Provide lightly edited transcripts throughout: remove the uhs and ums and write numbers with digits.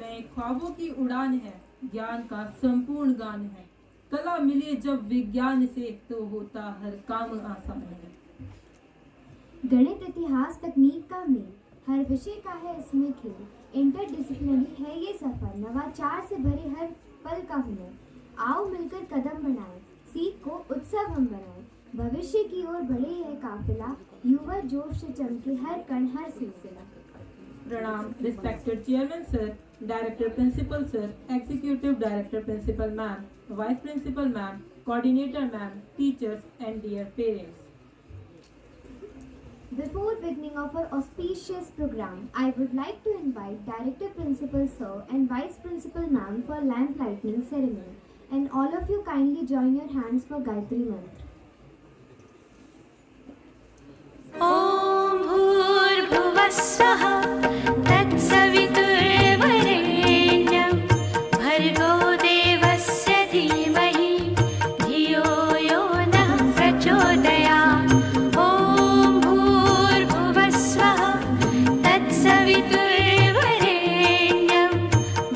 नए ख्वाबों की उड़ान है, ज्ञान का संपूर्ण गान है। कला मिले जब विज्ञान से तो होता हर काम आसान है। गणित इतिहास तकनीक का मेल, हर विषय का है इसमें खेल। इंटरडिसिप्लिनरी है ये सफर, नवाचार से भरे हर पल का हुनर। आओ मिलकर कदम बढ़ाएं, सीख को उत्सव हम बनाएं। भविष्य की ओर बढ़े यह काफिला, युवा जोश से चमके हर कण हर सिलसिला। Pranam, respected Chairman Sir, Director Principal Sir, Executive Director Principal Ma'am, Vice Principal Ma'am, Coordinator Ma'am, teachers and dear parents. Before beginning of our auspicious program, I would like to invite Director Principal Sir and Vice Principal Ma'am for lamp lighting ceremony, and all of you kindly join your hands for Gayatri Mantra. ॐ भूर्भुवस्सुः तत्सवितुर्वरेण्यं भर्गो देवस्य धीमहि धियो यो नः प्रचोदयात्। ॐ भूर्भुवस्सुः तत्सवितुर्वरेण्यं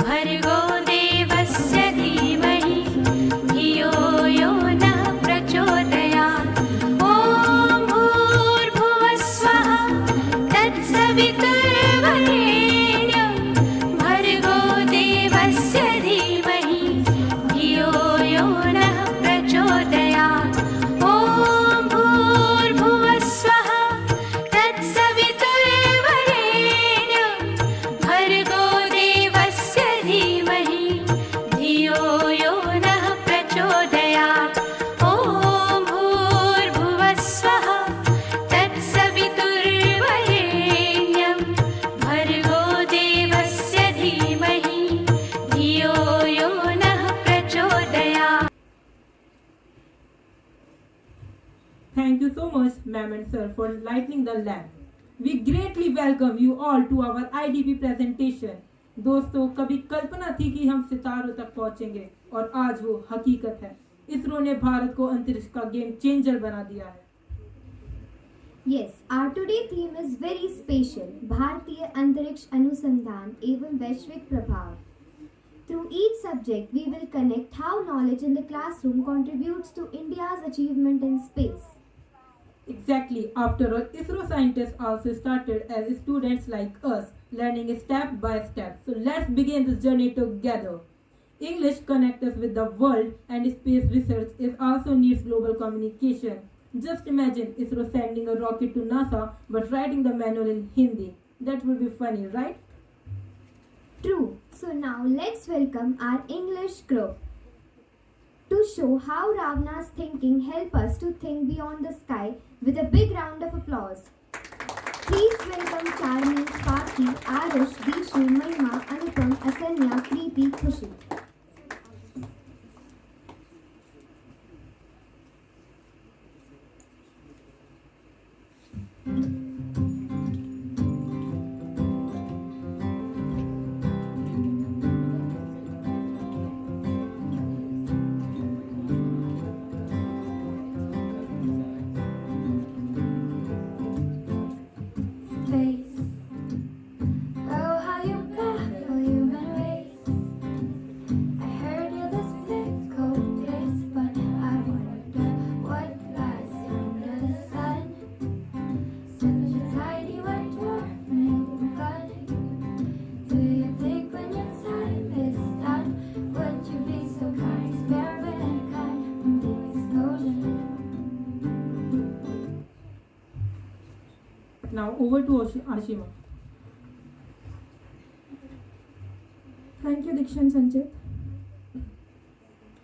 भर्गो देवस्य धीमहि धियो यो नः प्रचोदयात्। ॐ भूर्भुवस्सुः तत्सवितुर्वरेण्यं भर्गो देवस्य धीमहि धियो यो नः प्रचोदयात्। ॐ भूर्भुवस्सुः तत्सवितुर्वरेण्यं भर्गो देवस्य धीमहि धियो यो नः प्रचोदयात्। ॐ भूर्भुवस्सुः तत्सवितुर्वरेण्यं भर्गो देवस्य धीमहि धियो यो नः प्रचोदयात्। Thank you so much, Ma'am and Sir, for lighting the lamp. We greatly welcome you all to our IDP presentation. दोस्तों, कभी कल्पना थी कि हम सितारों तक पहुंचेंगे और आज वो हकीकत है। इसरो ने भारत को अंतरिक्ष का गेम चेंजर बना दिया है। Yes, our today theme is very special, भारतीय अंतरिक्ष अनुसंधान एवं वैश्विक प्रभाव. Through each subject, we will connect how knowledge in the classroom contributes to India's achievement in space. Exactly. After all, ISRO scientists also started as students like us, learning step by step. So let's begin this journey together. English connects us with the world, and space research is also needs global communication. Just imagine ISRO sending a rocket to NASA but writing the manual in Hindi. That would be funny, right? True. So now let's welcome our English group to show how Ravana's thinking help us to think beyond the sky with a big round of applause. Please welcome Charmi, Paki, Arush, Dishu, Mahima, Anupam, Asanya, Preeti, Khushi. Space. Oh, how you baffle human race. I heard you're this big cold place, but I wonder what lies under the sun. Such a tiny white dwarf named God. Do you think when your time is done, would you be so kind, spare mankind from the explosion? Now over to Ashima. Thank you, Dikshan Sanchit.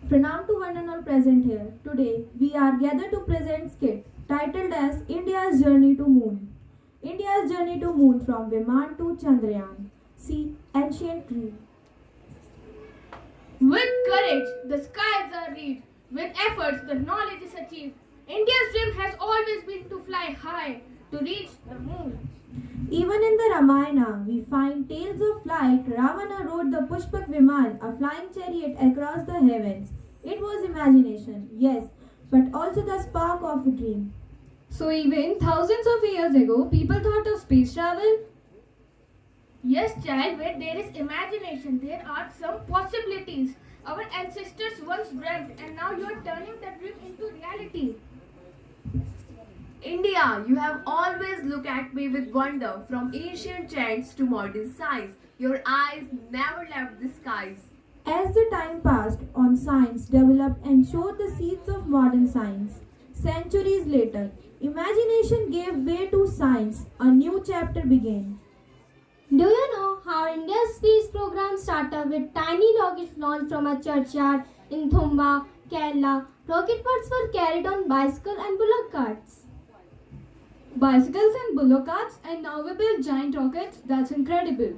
Pranam to one and all present here. Today, we are gathered to present skit titled as India's Journey to Moon. India's journey to moon from Viman to Chandrayaan. See ancient Greek. With courage, the skies are reached. With efforts, the knowledge is achieved. India's dream has always been to fly high, to reach the moon. Even in the Ramayana, we find tales of flight. Ravana rode the Pushpak Viman, a flying chariot across the heavens. It was imagination, yes, but also the spark of a dream. So even thousands of years ago, people thought of space travel? Yes, child, where there is imagination, there are some possibilities. Our ancestors once dreamt, and now you are turning that dream into reality. India, you have always looked at me with wonder, from ancient chants to modern science. Your eyes never left the skies. As the time passed on, science developed and showed the seeds of modern science. Centuries later, imagination gave way to science. A new chapter began. Do you know how India's space program started with tiny rockets launched from a churchyard in Thumba, Kerala? Rocket pods were carried on bicycle and bullock carts. Bicycles and bullock carts, and now we build giant rockets. That's incredible.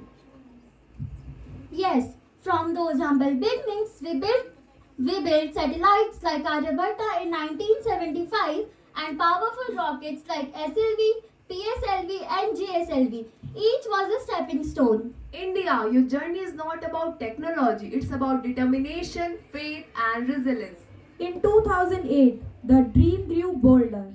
Yes, from those humble beginnings, we built satellites like Aryabhatta in 1975 and powerful rockets like SLV, PSLV, and GSLV. Each was a stepping stone. India, your journey is not about technology, it's about determination, faith, and resilience. In 2008, the dream grew bolder.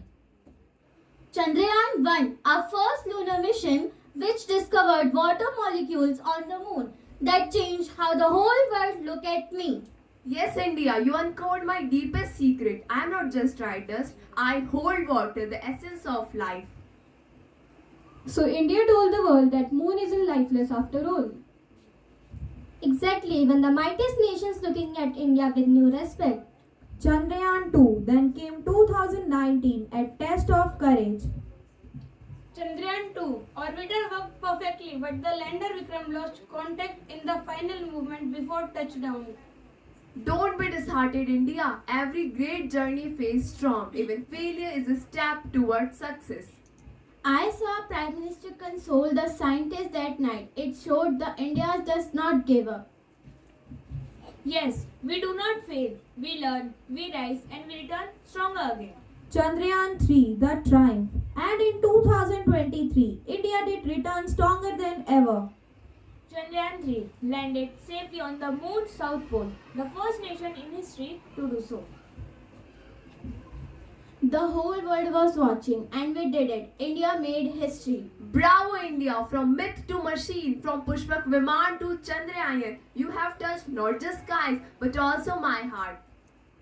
Chandrayaan 1, our first lunar mission, which discovered water molecules on the moon that changed how the whole world looked at me. Yes, India, you uncovered my deepest secret. I am not just dry dust, I hold water, the essence of life. So India told the world that moon isn't lifeless after all. Exactly, when the mightiest nations looking at India with new respect. Chandrayaan 2 then came 2019, a test of courage. Chandrayaan 2 orbiter worked perfectly, but the lander Vikram lost contact in the final movement before touchdown. Don't be disheartened, India. Every great journey faces storm. Even failure is a step towards success. I saw Prime Minister console the scientists that night. It showed the India does not give up. Yes, we do not fail. We learn, we rise, and we return stronger again. Chandrayaan 3, the triumph. And in 2023, India did return stronger than ever. Chandrayaan 3 landed safely on the moon's south pole, the first nation in history to do so. The whole world was watching and we did it. India made history. Bravo, India! From myth to machine, from Pushpak Viman to Chandrayaan, you have touched not just skies but also my heart.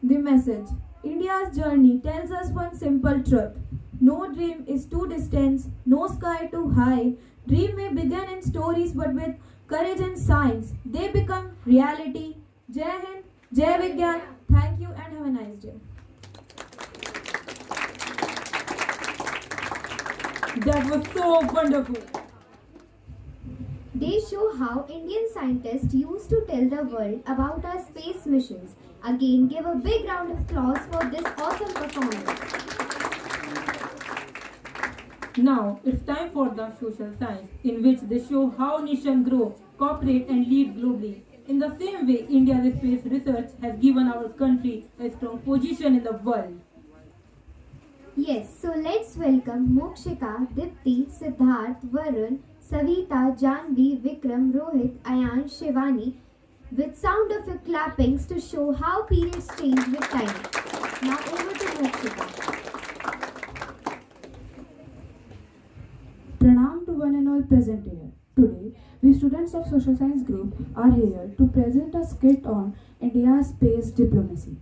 The message. India's journey tells us one simple truth. No dream is too distant, no sky too high. Dream may begin in stories, but with courage and science, they become reality. Jai Hind, Jai Vigyan. Thank you and have a nice day. That was so wonderful. They show how Indian scientists used to tell the world about our space missions. Again, give a big round of applause for this awesome performance. Now it's time for the social science, in which they show how nations grow, cooperate, and lead globally. In the same way, India's space research has given our country a strong position in the world. Yes, so let's welcome Mokshika, Dipti, Siddharth, Varun, Savita, Janvi, Vikram, Rohit, Ayan, Shivani with sound of your clappings to show how periods change with time. Now over to Mokshika. Pranam to one and all present here. Today, we students of Social Science Group are here to present a skit on India's space diplomacy.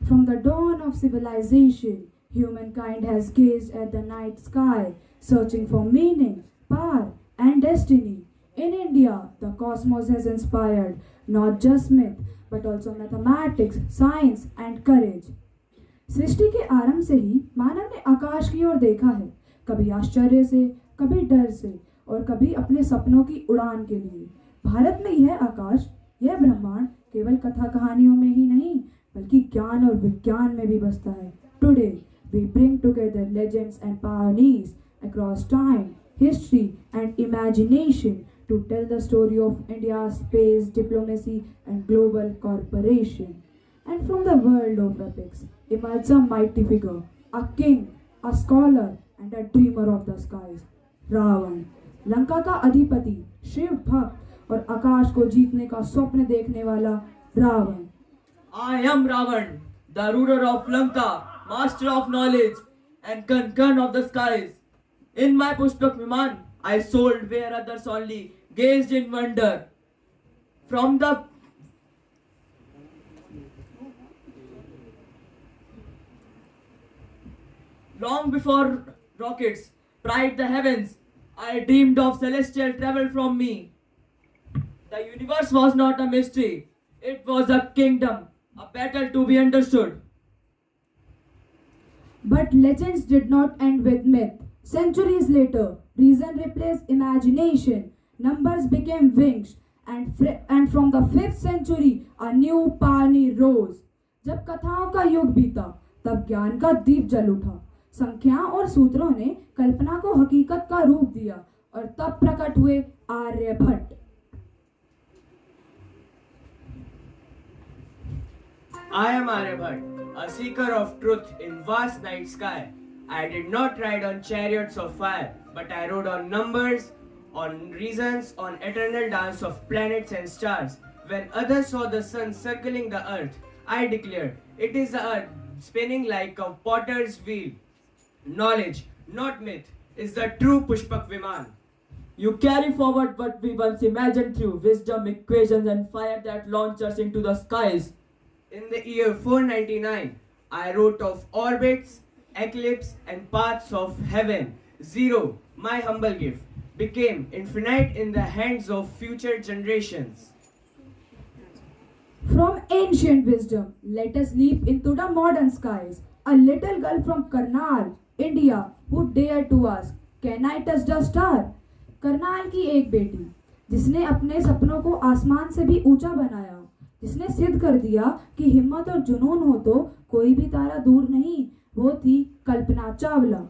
From the dawn of civilization, humankind has gazed at the night sky, searching for meaning, power, and destiny. In India, the cosmos has inspired not just myth, but also mathematics, science, and courage. सृष्टि के आरंभ से ही मानव ने आकाश की ओर देखा है, कभी आश्चर्य से, कभी डर से, और कभी अपने सपनों की उड़ान के लिए. भारत में यह आकाश, यह ब्रह्मांड केवल कथा कहानियों में ही नहीं, बल्कि ज्ञान और विज्ञान में भी बसता है. Today, we bring together legends and pioneers across time, history, and imagination to tell the story of India's space diplomacy and global cooperation. And from the world of epics emerges a mighty figure, a king, a scholar, and a dreamer of the skies, Ravan. Lanka का अधिपति, शिव भक्त और आकाश को जीतने का स्वप्न देखने वाला Ravan. I am Ravan, the ruler of Lanka, master of knowledge, and Kankan of the skies. In my Pushpak Viman, I sold where others only gazed in wonder. From the long before rockets pried the heavens, I dreamed of celestial travel from me. The universe was not a mystery, it was a kingdom, a battle to be understood. But legends did not end with myth. Centuries later, reason replaced imagination, numbers became wings, and from the 5th century, a new pioneer rose. जब कथाओं का युग बीता, तब ज्ञान का दीप जल उठा। संख्याओं और सूत्रों ने कल्पना को हकीकत का रूप दिया और तब प्रकट हुए Aryabhata. I am Aryabhat, a seeker of truth in vast night sky. I did not ride on chariots of fire, but I rode on numbers, on reasons, on eternal dance of planets and stars. When others saw the sun circling the earth, I declared, it is the earth spinning like a potter's wheel. Knowledge, not myth, is the true Pushpak Viman. You carry forward what we once imagined through wisdom, equations, and fire that launch us into the skies. In the year 499, I wrote of orbits, eclipse, and paths of heaven. Zero, my humble gift, became infinite in the hands of future generations. From ancient wisdom, let us leap into the modern skies. A little girl from Karnal, India, who dared to ask, "Can I touch the star?" Karnal की एक बेटी जिसने अपने सपनों को आसमान से भी ऊंचा बनाया, जिसने सिद्ध कर दिया कि हिम्मत और जुनून हो तो कोई भी तारा दूर नहीं, वो थी Kalpana Chawla.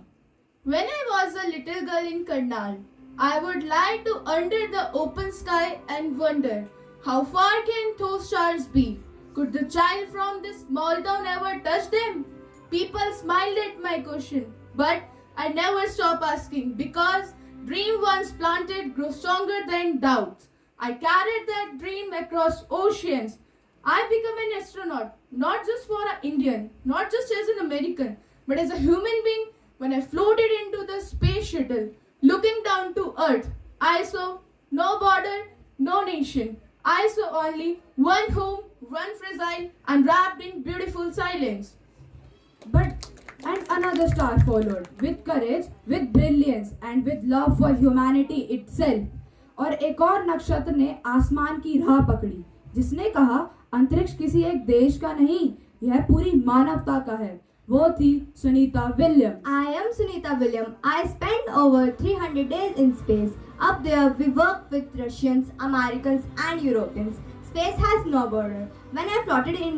When I was a little girl in Karnal, I would lie to under the open sky and wonder, how far can those stars be? Could the child from this small town ever touch them? People smiled at my question, but I never stopped asking because dream once planted grew stronger than doubts. I carried that dream across oceans. I became an astronaut, not just for an Indian, not just as an American, but as a human being. When I floated into the space shuttle, looking down to Earth, I saw no border, no nation. I saw only one home, one fragile and wrapped in beautiful silence. And another star followed, with courage, with brilliance, and with love for humanity itself. और एक और नक्षत्र ने आसमान की राह पकड़ी, जिसने कहा, अंतरिक्ष किसी एक देश का नहीं, यह पूरी मानवता का है। वो थी Sunita William. I am Sunita William. I spent over 300 days in space. Up there, we worked with Russians, Americans, and Europeans. Space has no border. When I floated in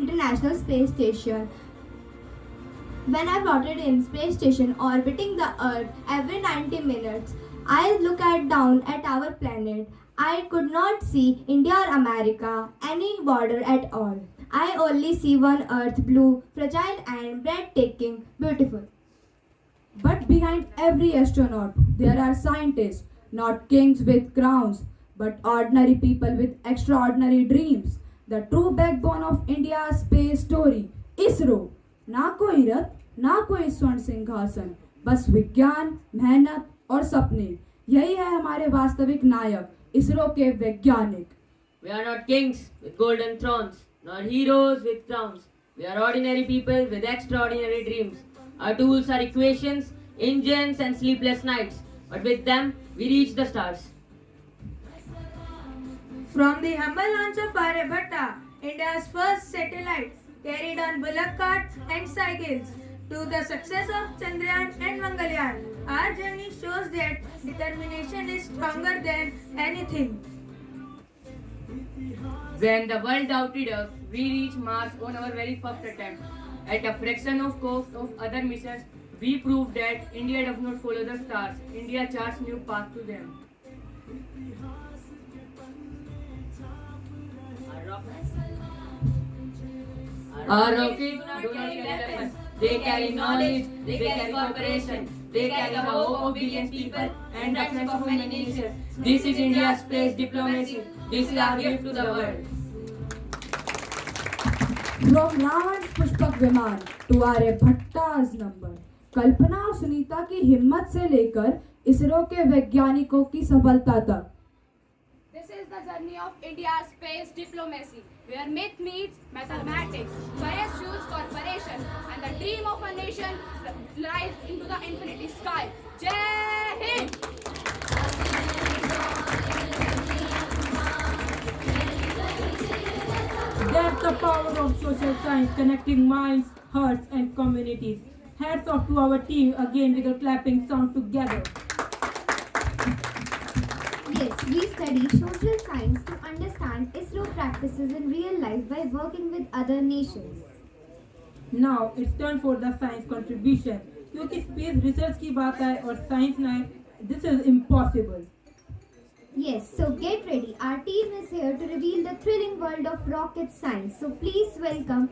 space station orbiting the Earth every 90 minutes, I look down at our planet. I could not see India or America, any border at all. I only see one Earth, blue, fragile and breathtaking, beautiful. But behind every astronaut, there are scientists, not kings with crowns, but ordinary people with extraordinary dreams. The true backbone of India's space story, ISRO. ना कोई रथ, ना कोई स्वर्ण सिंहासन, बस विज्ञान, मेहनत और सपने। यही है हमारे वास्तविक नायक, इसरो के वैज्ञानिक। We are not kings with golden thrones, nor heroes with crowns. We are ordinary people with extraordinary dreams. Our tools are equations, engines, and sleepless nights. But with them, we reach the stars. From the humble launch of Aryabhatta, India's first satellites carried on bullock carts and cycles, to the success of Chandrayaan and Mangalyaan, our journey shows that determination is stronger than anything. When the world doubted us, we reached Mars on our very first attempt. At a fraction of cost of other missions, we proved that India does not follow the stars. India charts new path to them. Our rockets do not carry weapons. They carry knowledge, they carry cooperation, they carry the hope of billions people and the friends of many nations. This is India's space diplomacy. This is our gift to the world. From Ravan's Pushpak विमान to आर्यभट्टा's number, कल्पना और सुनीता की हिम्मत से लेकर इसरो के वैज्ञानिकों की सफलता तक, is the journey of India's space diplomacy, where myth meets mathematics, courage fuels corporation, and the dream of a nation lies into the infinity sky. Jai Hind! That's the power of social science, connecting minds, hearts, and communities. Hats off to our team again with a clapping sound together. Yes, we study social science to understand ISRO practices in real life by working with other nations. Now it's turn for the science contribution. क्योंकि space research की बात आए और science ना आए, this is impossible. Yes, so get ready. Our team is here to reveal the thrilling world of rocket science. So please welcome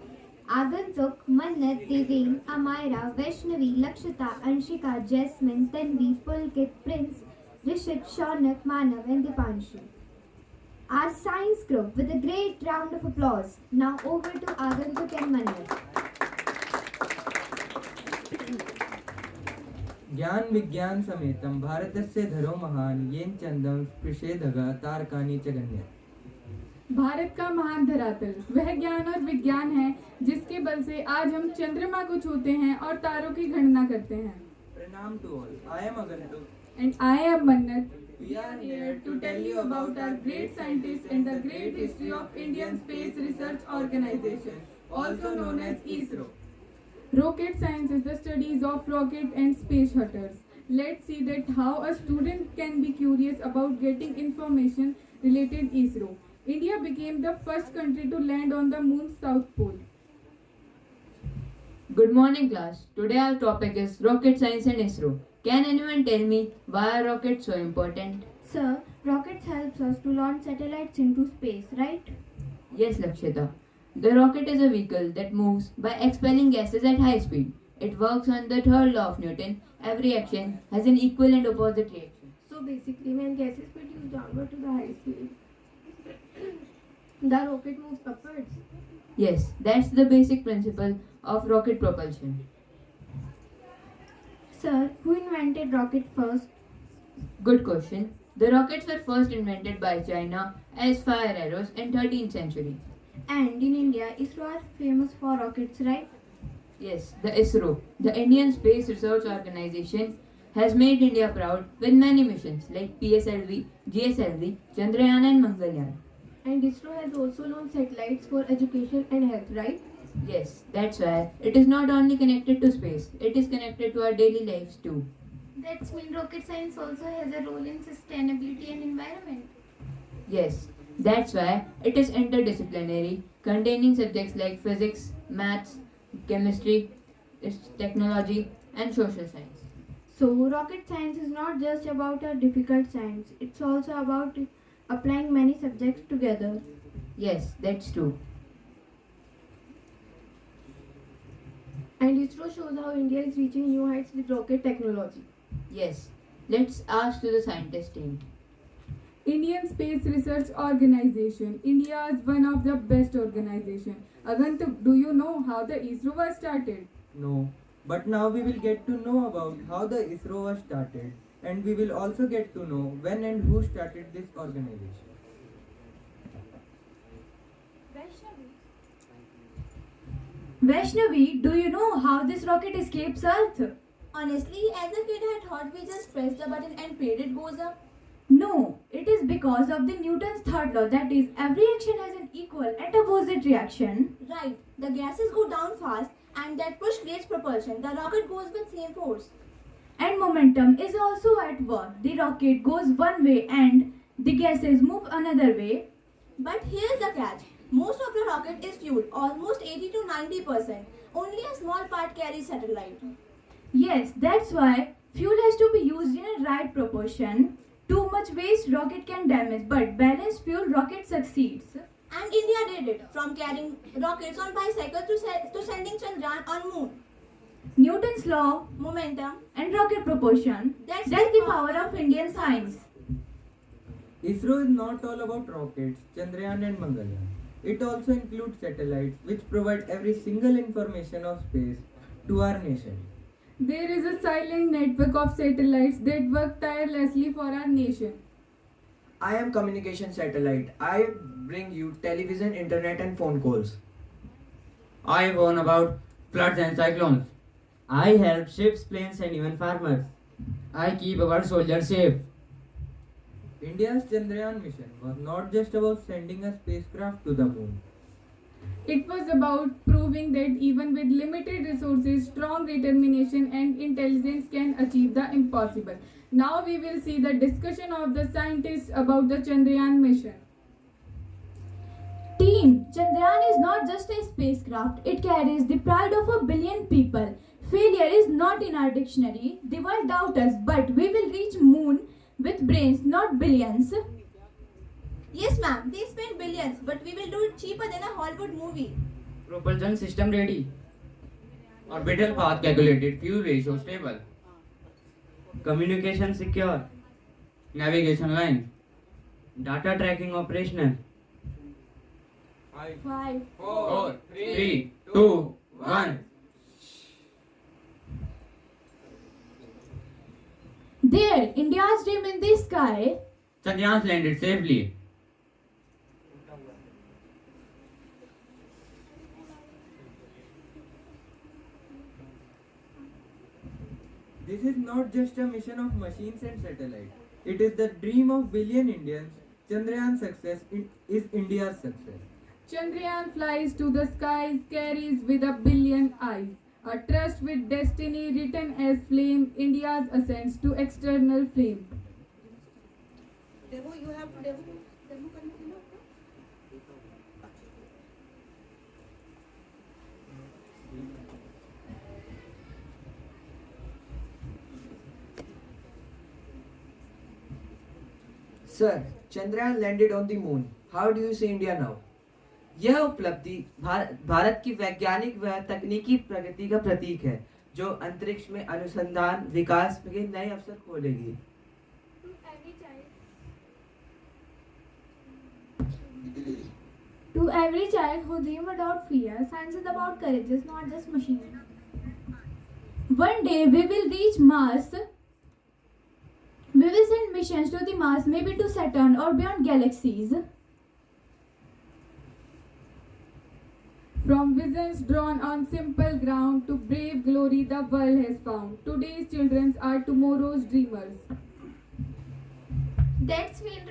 Agantuk, Mannat, Deven, Amira, Vaishnavi, Lakshita, Anshika, Jasmine, Tanvi, Pulkit, Prince, Rishit, Shaunak, Manav and Dipanshu. Our science group with a great round of applause. Now over to Agantuk and Mannat. ज्ञान विज्ञान समेतं भारतस्य धरो महान येन चंदम स्पृशेदगा तारकानि च गण्यत्। भारत का महान धरातल वह ज्ञान और विज्ञान है जिसके बल से आज हम चंद्रमा को छूते हैं और तारों की गणना करते हैं। प्रणाम टू ऑल, आई एम अगंतुक And I am Mannat. We are here to tell you about our great scientists and the great history of Indian Space Research Organization, also known as ISRO. Rocket science is the studies of rocket and space shuttles. Let's see that how a student can be curious about getting information related ISRO. India became the first country to land on the moon's south pole. Good morning, class. Today our topic is rocket science and ISRO. Can anyone tell me why are rockets so important? Sir, rockets helps us to launch satellites into space, right? Yes, Lakshita. The rocket is a vehicle that moves by expelling gases at high speed. It works on the third law of Newton. Every action has an equal and opposite reaction. So basically, when gases produce downward to the high speed, the rocket moves upwards. Yes, that's the basic principle of rocket propulsion. Sir, who invented rocket first? Good question. The rockets were first invented by China as fire arrows in 13th century. And in India, ISRO are famous for rockets, right? Yes, the ISRO, the Indian Space Research Organization, has made India proud with many missions like PSLV, GSLV, Chandrayaan and Mangalyaan. And ISRO has also launched satellites for education and health, right? Yes, that's why it is not only connected to space, it is connected to our daily lives too. That means rocket science also has a role in sustainability and environment. Yes, that's why it is interdisciplinary, containing subjects like physics, maths, chemistry, technology, and social science. So, rocket science is not just about a difficult science, it's also about applying many subjects together. Yes, that's true. And ISRO shows how India is reaching new heights with rocket technology. Yes, let's ask to the scientist team. Indian Space Research Organization. India is one of the best organizations. Agantuk, do you know how the ISRO was started? No, but now we will get to know about how the ISRO was started, and we will also get to know when and who started this organization. Vaishnavi, do you know how this rocket escapes Earth? Honestly, as a kid, I thought we just press the button and prayed it goes up. No, it is because of the Newton's third law, that is, every action has an equal and opposite reaction. Right, the gases go down fast and that push creates propulsion. The rocket goes with same force. And momentum is also at work. The rocket goes one way and the gases move another way. But here's the catch. Most of the rocket is fuel, almost 80 to 90%. Only a small part carries satellite. Yes, that's why fuel has to be used in a right proportion. Too much waste rocket can damage, but balanced fuel rocket succeeds. And India did it, from carrying rockets on bicycle to sending Chandrayaan on moon. Newton's law, Momentum. and rocket propulsion. That's That's the power of Indian science. ISRO is not all about rockets, Chandrayaan and Mangalyaan. It also includes satellites which provide every single information of space to our nation. There is a silent network of satellites that work tirelessly for our nation. I am communication satellite. I bring you television, internet and phone calls. I warn about floods and cyclones. I help ships, planes, and even farmers. I keep our soldiers safe. India's Chandrayaan mission was not just about sending a spacecraft to the moon. It was about proving that even with limited resources, strong determination and intelligence can achieve the impossible. Now we will see the discussion of the scientists about the Chandrayaan mission. Team, Chandrayaan is not just a spacecraft, it carries the pride of a billion people. Failure is not in our dictionary. The world doubts us, but we will reach moon with brains, not billions. Yes, ma'am, they spend billions, but we will do it cheaper than a Hollywood movie. Propulsion system ready. Orbital path calculated. Fuel ratio stable. Communication secure. Navigation line. Data tracking operational. 5, 4, 3, 2, 1. There, India's dream in the sky. Chandrayaan landed safely. This is not just a mission of machines and satellites. It is the dream of billion Indians. Chandrayaan success is India's success. Chandrayaan flies to the skies, carries with a billion eyes. A trust with destiny written as flame, India's ascents to external flame. Sir, Chandrayaan landed on the moon. How do you see India now? यह उपलब्धि भारत की वैज्ञानिक व तकनीकी प्रगति का प्रतीक है जो अंतरिक्ष में अनुसंधान विकास के नए अवसर खोलेगी। To every child who dreams without fear, science is about courage, it's not just machine. One day we will reach Mars. We will send missions to the Mars, maybe to Saturn or beyond galaxies. From visions drawn on simple ground to brave glory the world has found. Today's children are tomorrow's dreamers. That's mean.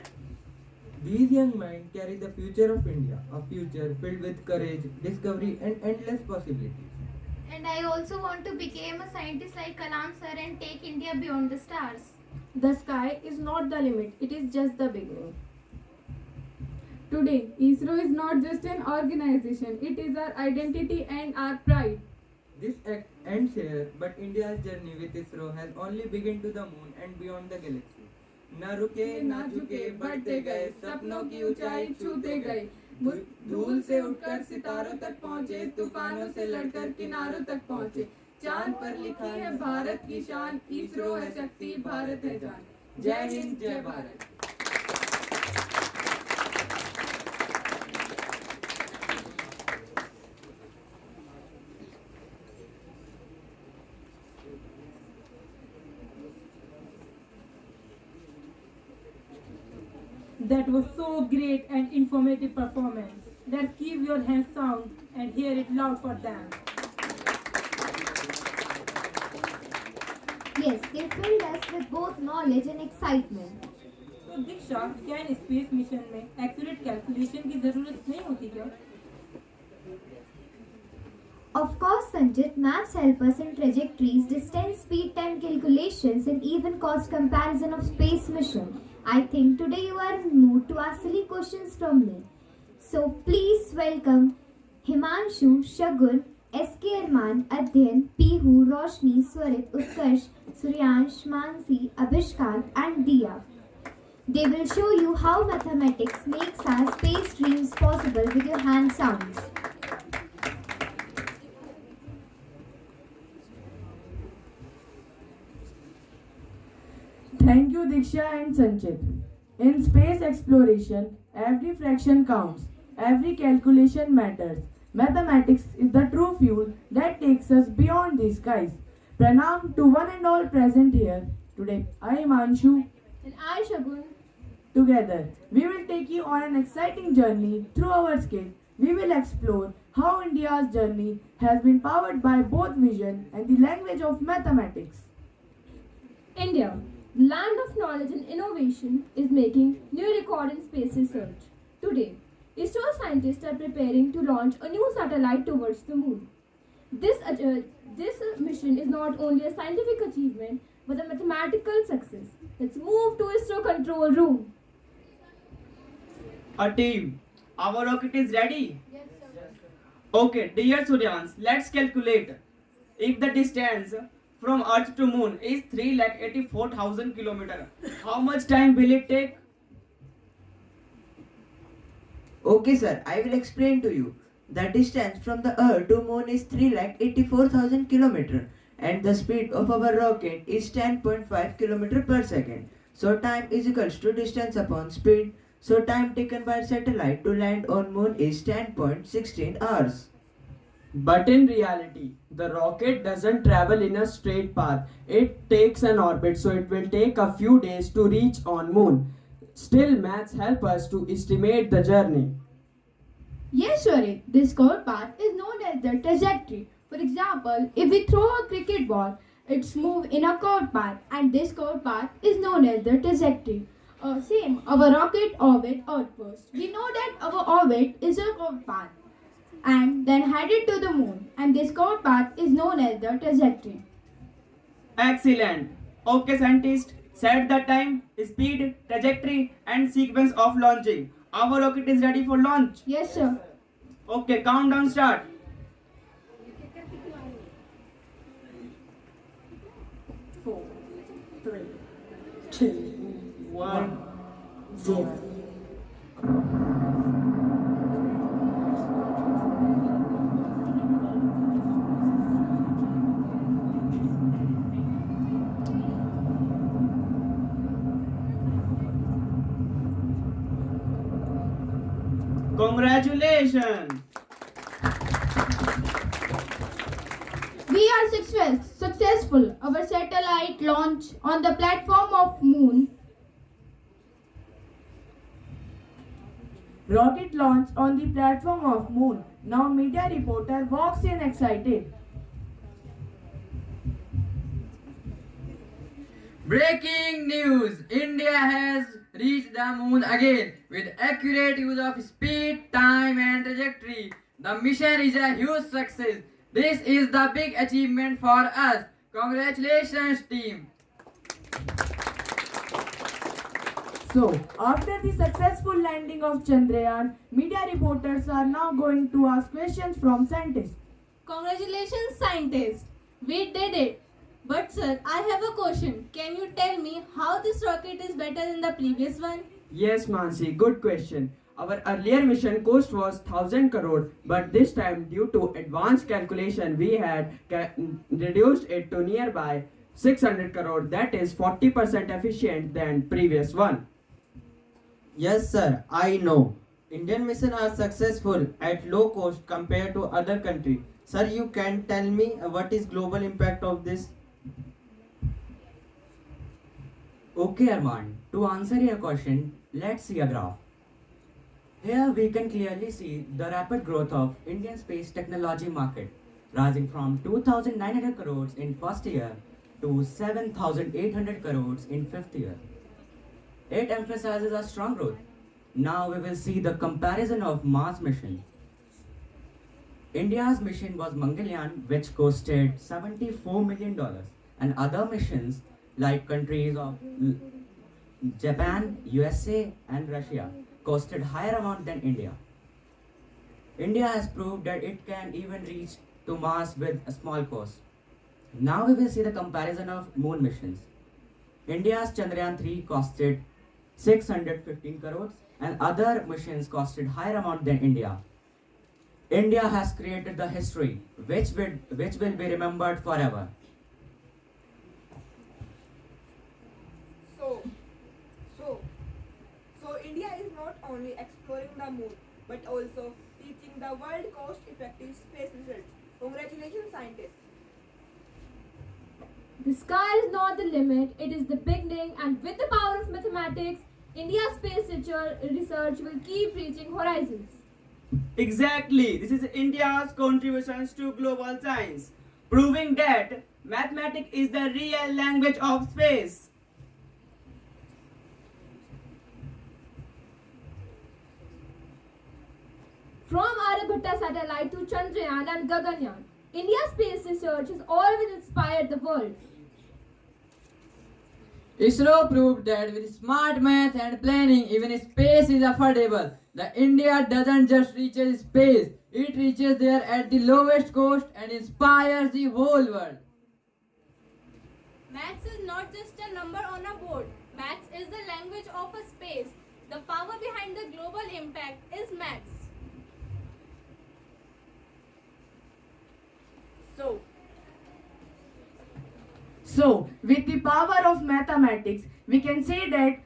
These young minds carry the future of India, a future filled with courage, discovery, and endless possibilities. And I also want to become a scientist like Kalam sir and take India beyond the stars. The sky is not the limit, it is just the beginning. Today, ISRO is not just an organization, it is our identity and our pride. This act ends here, but India's journey with ISRO has only begun to the moon and beyond the galaxy. न रुके न झुके बढ़ते गए सपनों की ऊंचाई छूते गए धूल से उठकर सितारों तक पहुँचे तूफानों से लड़कर किनारों तक पहुँचे चांद पर लिखी है भारत की शान इसरो है शक्ति भारत है जान जय हिंद जय Bharat. That was so great and informative performance. Let's keep your hands sound and hear it loud for them. Yes, they filled us with both knowledge and excitement. So Diksha, क्या इन स्पेस मिशन में accurate calculation की जरूरत नहीं होती क्या? Of course, Sanjit, maps help us in trajectories, distance, speed, time calculations, and even cost comparison of space mission. I think today you are in mood to ask silly questions from me. So please welcome Himanshu, Shagun, S.K. Arman, Adhyan, Pihu, Roshni, Swarit, Utkarsh, Suryansh, Mansi, Abhishkant, and Diya. They will show you how mathematics makes our space dreams possible with your hand sounds. Thank you, Diksha and Sanchit. In space exploration, every fraction counts, every calculation matters. Mathematics is the true fuel that takes us beyond the skies. Pranam to one and all present here. Today, I am Anshu. And I, Shagun. Together, we will take you on an exciting journey through our skit. We will explore how India's journey has been powered by both vision and the language of mathematics. India, the land of knowledge and innovation, is making new record in space research. Today, ISRO scientists are preparing to launch a new satellite towards the moon. This mission is not only a scientific achievement but a mathematical success. Let's move to ISRO control room. A team. Our rocket is ready. Yes, sir. Okay, dear Suryans, let's calculate. If the distance from Earth to Moon is 3,84,000 kilometers, how much time will it take? Okay, sir, I will explain to you. The distance from the Earth to Moon is 3,84,000 kilometers and the speed of our rocket is 10.5 kilometers per second. So time is equals to distance upon speed. So time taken by satellite to land on Moon is 10.16 hours. But in reality, the rocket doesn't travel in a straight path. It takes an orbit, so it will take a few days to reach on Moon. Still, maths help us to estimate the journey. Yes, Shuri, this curved path is known as the trajectory. For example, if we throw a cricket ball, it's moved in a curved path, and this curved path is known as the trajectory. Same, our rocket orbit Earth first. We know that our orbit is a curved path and then headed to the moon, and this curved path is known as the trajectory. Excellent. Okay, scientist, set the time, speed, trajectory, and sequence of launching. Our rocket is ready for launch. Yes, sir. Okay, countdown start. 4, 3, 2, 1, 0. Congratulations. We are successful. Our satellite launch on the platform of moon. Rocket launch on the platform of Moon. Now media reporter walks in excited. Breaking news! India has reached the moon again with accurate use of speed, time and trajectory. The mission is a huge success. This is the big achievement for us. Congratulations, team. So, after the successful landing of Chandrayaan, media reporters are now going to ask questions from scientists. Congratulations, scientists! We did it! But sir, I have a question. Can you tell me how this rocket is better than the previous one? Yes, Mansi, good question. Our earlier mission cost was 1000 crore, but this time due to advanced calculation we had reduced it to nearby 600 crore, that is 40% efficient than previous one. Yes, sir, I know. Indian missions are successful at low cost compared to other countries. Sir, you can tell me what is global impact of this? Okay, Armand, to answer your question, let's see a graph. Here we can clearly see the rapid growth of Indian space technology market, rising from 2,900 crores in first year to 7,800 crores in fifth year. It emphasizes a strong growth. Now we will see the comparison of Mars mission. India's mission was Mangalyaan, which costed $74 million, and other missions like countries of Japan, USA and Russia costed higher amount than India. India has proved that it can even reach to Mars with a small cost. Now we will see the comparison of moon missions. India's Chandrayaan 3 costed 615 crores and other missions costed higher amount than India. India has created the history which will be remembered forever. So India is not only exploring the moon, but also teaching the world cost-effective space research. Congratulations, scientists. The sky is not the limit, it is the beginning, and with the power of mathematics, India's space research will keep reaching horizons. Exactly. This is India's contributions to global science, proving that mathematics is the real language of space. From Aryabhatta satellite to Chandrayaan and Gaganyaan, India's space research has always inspired the world. ISRO proved that with smart math and planning, even space is affordable. The India doesn't just reach space, it reaches there at the lowest cost and inspires the whole world. Maths is not just a number on a board. Maths is the language of a space. The power behind the global impact is maths. So, with the power of mathematics, we can say that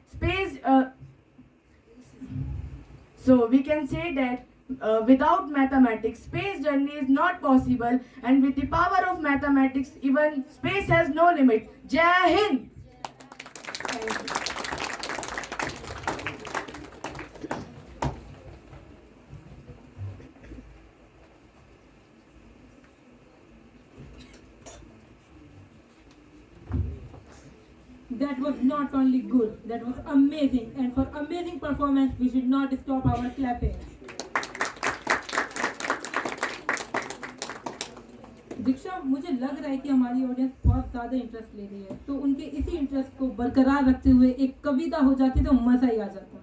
without mathematics, space journey is not possible, and with the power of mathematics, even space has no limit. Jai Hind! That was not only good, that was amazing. And for amazing performance, we should not stop our clapping. दीक्षा, मुझे लग रहा है कि हमारी audience बहुत ज़्यादा interest ले रही है, तो उनके इसी इंटरेस्ट को बरकरार रखते हुए एक कविता हो जाती तो मज़ा ही आ जाता।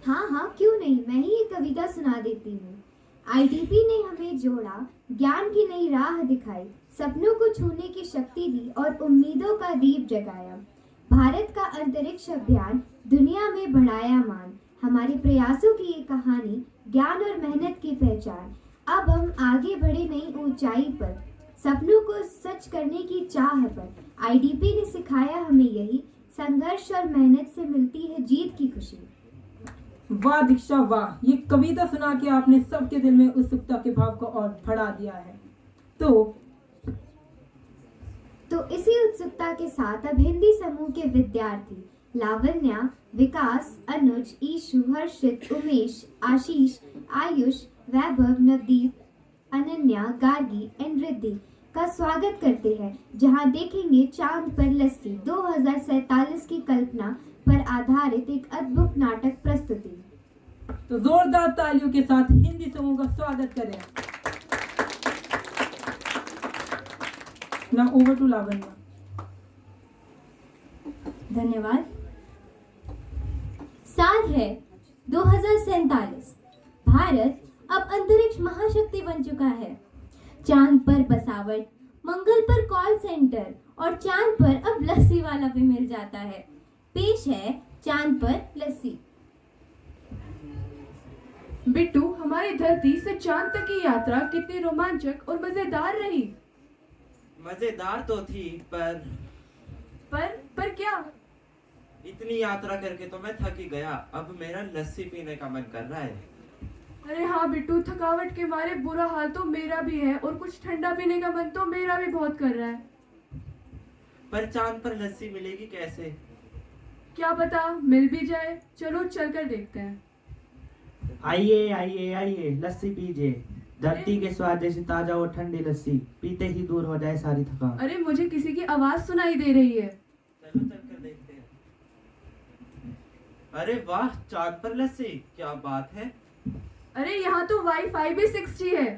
हाँ हाँ, क्यों नहीं, मैं ही एक कविता सुना देती हूँ। आईडीपी ने हमें जोड़ा, ज्ञान की नई राह दिखाई, सपनों को छूने की शक्ति दी और उम्मीदों का दीप जगाया। भारत का अंतरिक्ष अभियान दुनिया में बढ़ाया मान, हमारे प्रयासों की ये कहानी, ज्ञान और मेहनत की पहचान। अब हम आगे बढ़े नई ऊंचाई पर, सपनों को सच करने की चाह पर। आईडीपी ने सिखाया हमें यही, संघर्ष और मेहनत से मिलती है जीत की खुशी। वाह दीक्षा वाह, ये कविता सुना के आपने सबके दिल में उत्सुकता के भाव को और बढ़ा दिया है। तो इसी उत्सुकता के साथ अब हिंदी समूह के विद्यार्थी लावण्या, विकास, अनुज, ईशु, हर्षित, उमेश, आशीष, आयुष, वैभव, नवदीप, अनन्या, गार्गी एंड रिद्धि का स्वागत करते हैं, जहां देखेंगे चांद पर लस्सी 2047 की कल्पना पर आधारित एक अद्भुत नाटक प्रस्तुति। तो जोरदार तालियों के साथ हिंदी समूह का स्वागत करें। Now over to Lavanya. धन्यवाद। साल है 2047। भारत अब अंतरिक्ष महाशक्ति बन चुका है। चांद पर बसावट, मंगल पर कॉल सेंटर और चांद पर अब लस्सी वाला भी मिल जाता है। पेश है चांद पर लस्सी। बिट्टू, हमारी धरती से चांद तक की यात्रा कितनी रोमांचक और मजेदार रही। मजेदार तो थी, पर क्या? इतनी यात्रा करके तो मैं थक ही गया। अब मेरा लस्सी पीने का मन कर रहा है। अरे हाँ बिट्टू, थकावट के मारे बुरा हाल तो मेरा भी है और कुछ ठंडा पीने का मन तो मेरा भी बहुत कर रहा है। पर चांद पर लस्सी मिलेगी कैसे? क्या पता मिल भी जाए। चलो चलकर देखते हैं। आइए आइए आइए, लस्सी पीजिए। धरती के स्वाद जैसी ताजा और ठंडी लस्सी पीते ही दूर हो जाए सारी थकान। अरे मुझे किसी की आवाज सुनाई दे रही है। चलो चलकर देखते हैं। अरे वाह, चांद पर लस्सी, क्या बात है। अरे यहाँ तो वाईफाई भी 6G है।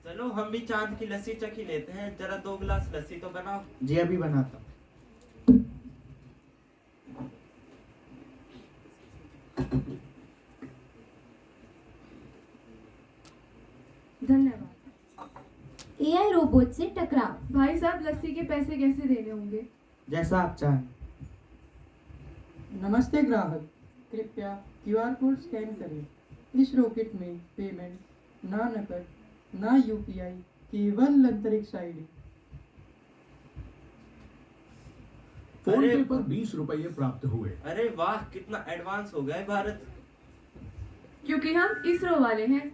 चलो हम भी चांद की लस्सी चखी लेते हैं। जरा 2 गिलास लस्सी तो बनाओ। जी अभी बनाता हूँ। धन्यवाद। एआई रोबोट से टकराव। भाई साहब, लस्सी के पैसे कैसे देने होंगे? जैसा आप चाहें। नमस्ते ग्राहक, कृपया QR कोड स्कैन करें। इस रॉकेट में पेमेंट ना नकद ना UPI, केवल अंतरिक्ष ID। फोन पे पर 20 रुपये प्राप्त हुए। अरे वाह, कितना एडवांस हो गया है भारत। क्योंकि हम इसरो वाले हैं।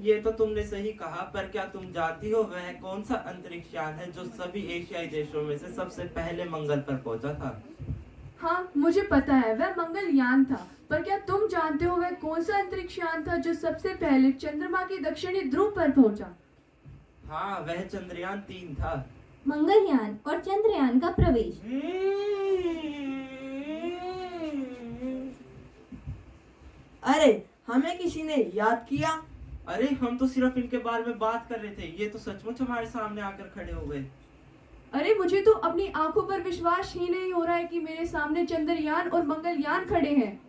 ये तो तुमने सही कहा, पर क्या तुम जानती हो वह कौन सा अंतरिक्ष यान है जो सभी एशियाई देशों में से सबसे पहले मंगल पर पहुंचा था? हाँ, मुझे पता है वह मंगलयान था, पर क्या तुम जानते हो वह कौन सा अंतरिक्ष यान था जो सबसे पहले चंद्रमा के दक्षिणी ध्रुव पर पहुंचा? हाँ, वह चंद्रयान 3 था। मंगलयान और चंद्रयान का प्रवेश। अरे, हमें किसी ने याद किया? अरे, हम तो सिर्फ इनके बारे में बात कर रहे थे, ये तो सचमुच हमारे सामने आकर खड़े हो गए। अरे, मुझे तो अपनी आंखों पर विश्वास ही नहीं हो रहा है कि मेरे सामने चंद्रयान और मंगलयान खड़े हैं।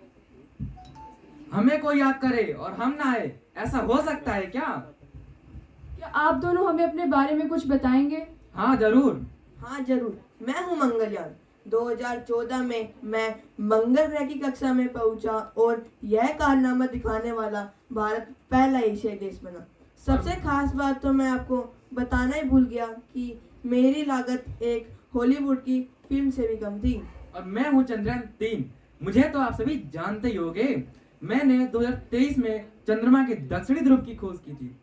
हमें कोई याद करे और हम ना आए, ऐसा हो सकता है क्या? क्या आप दोनों हमें अपने बारे में कुछ बताएंगे? हाँ जरूर। हाँ जरूर, मैं हूँ मंगलयान। 2014 में मैं मंगल ग्रह की कक्षा में पहुंचा और यह कारनामा दिखाने वाला भारत पहला एशियाई देश बना। सबसे खास बात तो मैं आपको बताना ही भूल गया कि मेरी लागत एक हॉलीवुड की फिल्म से भी कम थी। और मैं हूँ चंद्रयान 3। मुझे तो आप सभी जानते ही होंगे, मैंने 2023 में चंद्रमा के दक्षिणी ध्रुव की खोज की थी।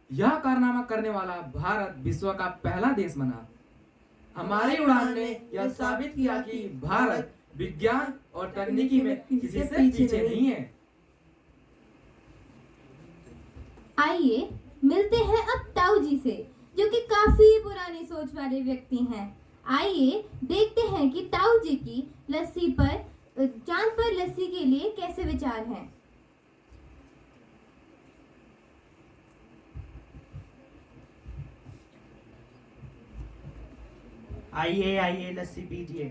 यह कारनामा करने वाला भारत विश्व का पहला देश बना। हमारी उड़ान ने यह साबित किया कि भारत विज्ञान और तकनीकी में किसी से पीछे नहीं है। आइए मिलते हैं अब ताऊ जी से, जो कि काफी पुरानी सोच वाले व्यक्ति हैं। आइए देखते हैं कि ताऊ जी की चांद पर लस्सी के लिए कैसे विचार हैं। आइए आइए, लस्सी पीजिए।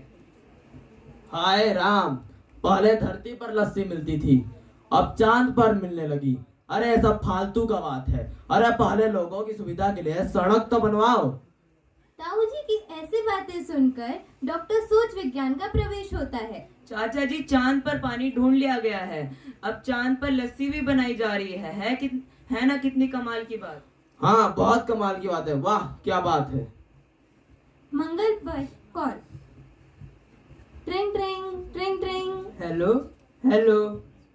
हाय राम, पहले धरती पर लस्सी मिलती थी, अब चांद पर मिलने लगी। अरे ये सब फालतू का बात है। अरे पहले लोगों की सुविधा के लिए सड़क तो बनवाओ। ताऊ जी की ऐसी बातें सुनकर डॉक्टर सोच विज्ञान का प्रवेश होता है। चाचा जी, चांद पर पानी ढूंढ लिया गया है, अब चांद पर लस्सी भी बनाई जा रही है ना? कितनी कमाल की बात। हाँ, बहुत कमाल की बात है। वाह क्या बात है। मंगल पर कॉल। ट्रिंग ट्रिंग ट्रिंग ट्रिंग। हेलो हेलो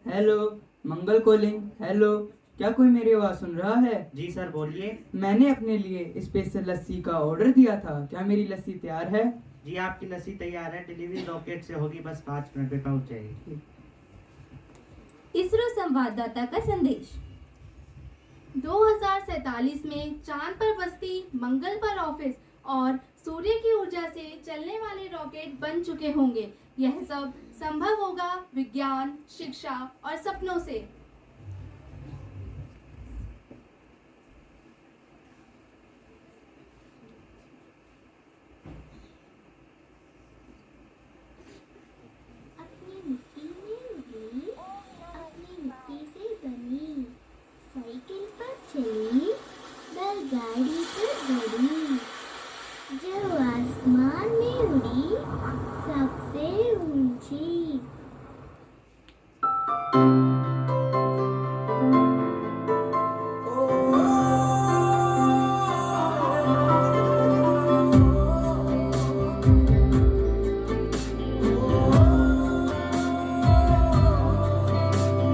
हेलो, मंगल कॉलिंग। हेलो, क्या कोई मेरी आवाज सुन रहा है? जी सर, बोलिए। मैंने अपने लिए स्पेशल लस्सी का ऑर्डर दिया था, क्या मेरी लस्सी तैयार है? जी, आपकी लस्सी तैयार है, डिलीवरी रॉकेट से होगी, बस 5 मिनट में पहुंच जाएगी। इसरो संवाददाता का संदेश। 2047 में चांद पर बस्ती, मंगल पर ऑफिस और सूर्य की ऊर्जा से चलने वाले रॉकेट बन चुके होंगे। यह सब संभव होगा विज्ञान, शिक्षा और सपनों से। अपनी मिट्टी में उगी, अपनी मिट्टी से बनी, साइकिल पर चली, बैलगाड़ी पर दौड़ी, जो आसमान में उड़ी सबसे ऊंची।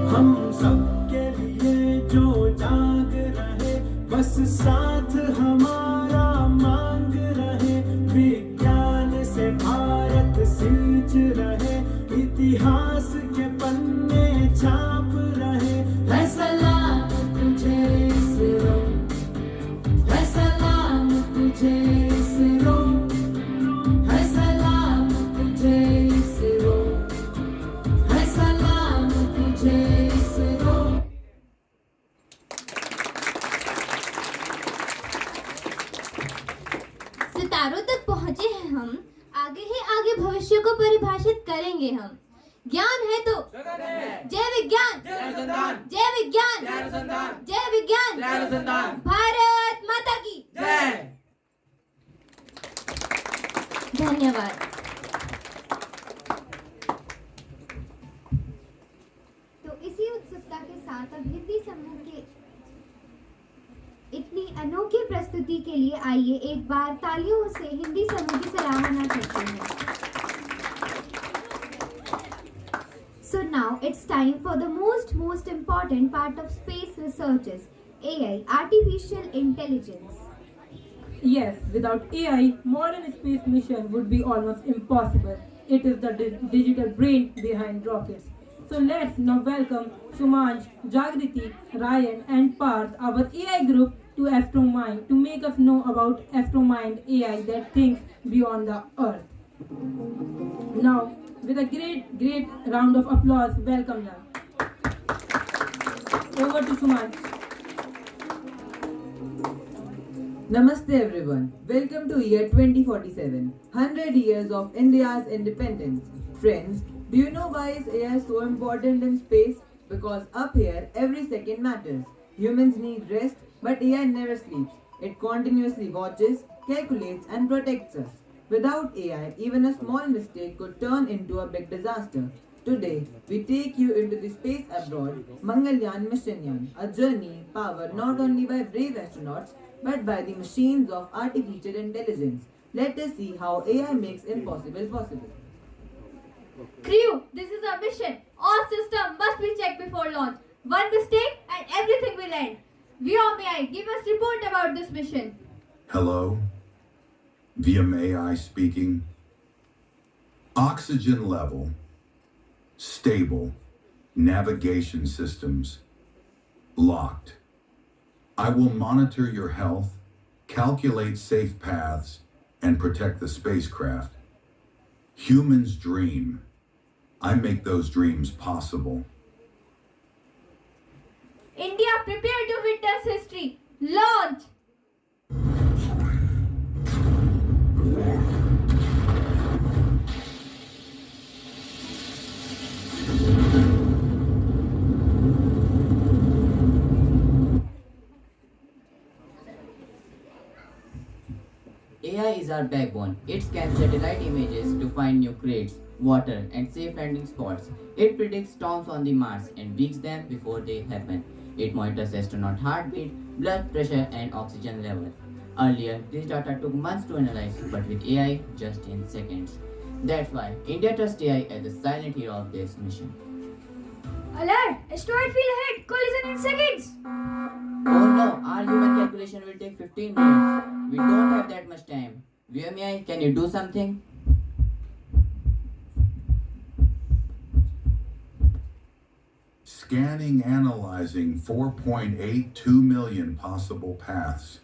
हम सबके लिए जो जाग रहे, बस साथ हमारा मांग रहे, विज्ञान से भारत सींच रहे, इतिहास के पन्ने छाप रहे। है सलाम तुझे इसरो, है सलाम तुझे इसरो, है सलाम तुझे इसरो, है सलाम तुझे इसरो। सितारों तक पहुंचे हैं हम, आगे ही आगे भविष्य को परिभाषित करेंगे हम। ज्ञान है तो जय विज्ञान, जय विज्ञान, जय विज्ञान। भारत माता की जय। धन्यवाद। तो इसी उत्सुकता के साथ अब हिंदी समूह के इतनी अनोखी प्रस्तुति के लिए आइए एक बार तालियों से हिंदी समूह की सराहना करते हैं। So now it's time for the most important part of space researches, AI, artificial intelligence. Yes, without AI, modern space mission would be almost impossible. It is the digital brain behind rockets. So let's now welcome Shumanj, Jagriti, Ryan and Parth, our AI group to Astromind to make us know about Astromind AI that thinks beyond the earth. Now, with a great round of applause, welcome them. Over to Shumanj. Namaste everyone. Welcome to year 2047, 100 years of India's independence. Friends, do you know why is AI so important in space? Because up here, every second matters. Humans need rest, but AI never sleeps. It continuously watches, calculates and protects us. Without AI, even a small mistake could turn into a big disaster. Today, we take you into the space abroad, Mangalyaan Missionyan, a journey powered not only by brave astronauts, but by the machines of artificial intelligence. Let us see how AI makes impossible possible. Crew, this is our mission. All systems must be checked before launch. One mistake and everything will end. VMAI, give us report about this mission. Hello, VMAI speaking. Oxygen level, stable, navigation systems, locked. I will monitor your health, calculate safe paths, and protect the spacecraft. Humans dream. I make those dreams possible. India, prepare to witness history. Launch! AI is our backbone. It scans satellite images to find new crates, water, and safe landing spots. It predicts storms on the Mars and weaks them before they happen. It monitors astronaut heartbeat, blood pressure, and oxygen level. Earlier, this data took months to analyze, but with AI, just in seconds. That's why India trusts AI as the silent hero of this mission. Alert! Asteroid field ahead! Collision in seconds! Oh no, our human calculation will take 15 minutes. We don't have that much time. VMI, can you do something? Scanning, analyzing 4.82 million possible paths.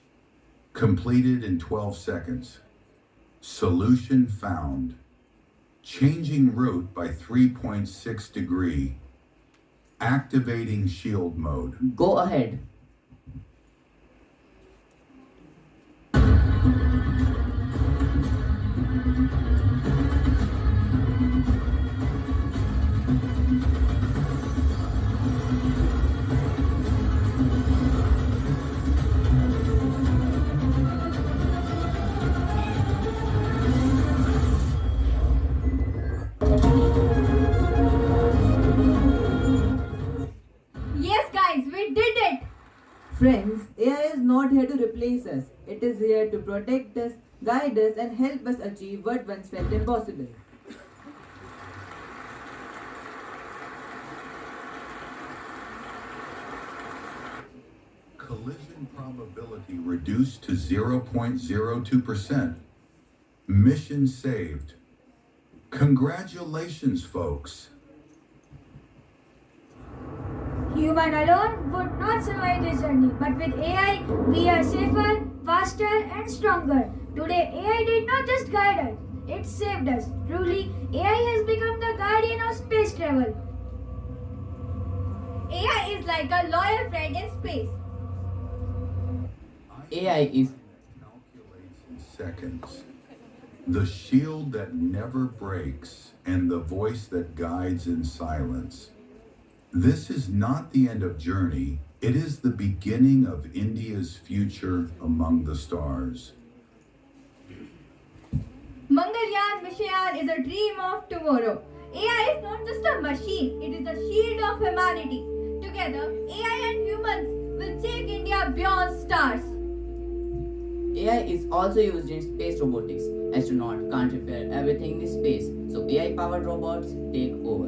Completed in 12 seconds. Solution found. Changing route by 3.6 degree. Activating shield mode. Go ahead. Yes guys, we did it! Friends, AI is not here to replace us. It is here to protect us, guide us and help us achieve what once felt impossible. Collision probability reduced to 0.02%. Mission saved. Congratulations, folks. Human alone would not survive this journey, but with AI, we are safer, faster, and stronger. Today, AI did not just guide us, it saved us. Truly, AI has become the guardian of space travel. AI is like a loyal friend in space. AI is Seconds. The shield that never breaks and the voice that guides in silence. This is not the end of journey. It is the beginning of India's future among the stars. Mangalyaan Mission is a dream of tomorrow. AI is not just a machine, it is the shield of humanity. Together, AI and humans will take India beyond stars. AI is also used in space robotics. Astronauts can't repair everything in space, so AI-powered robots take over.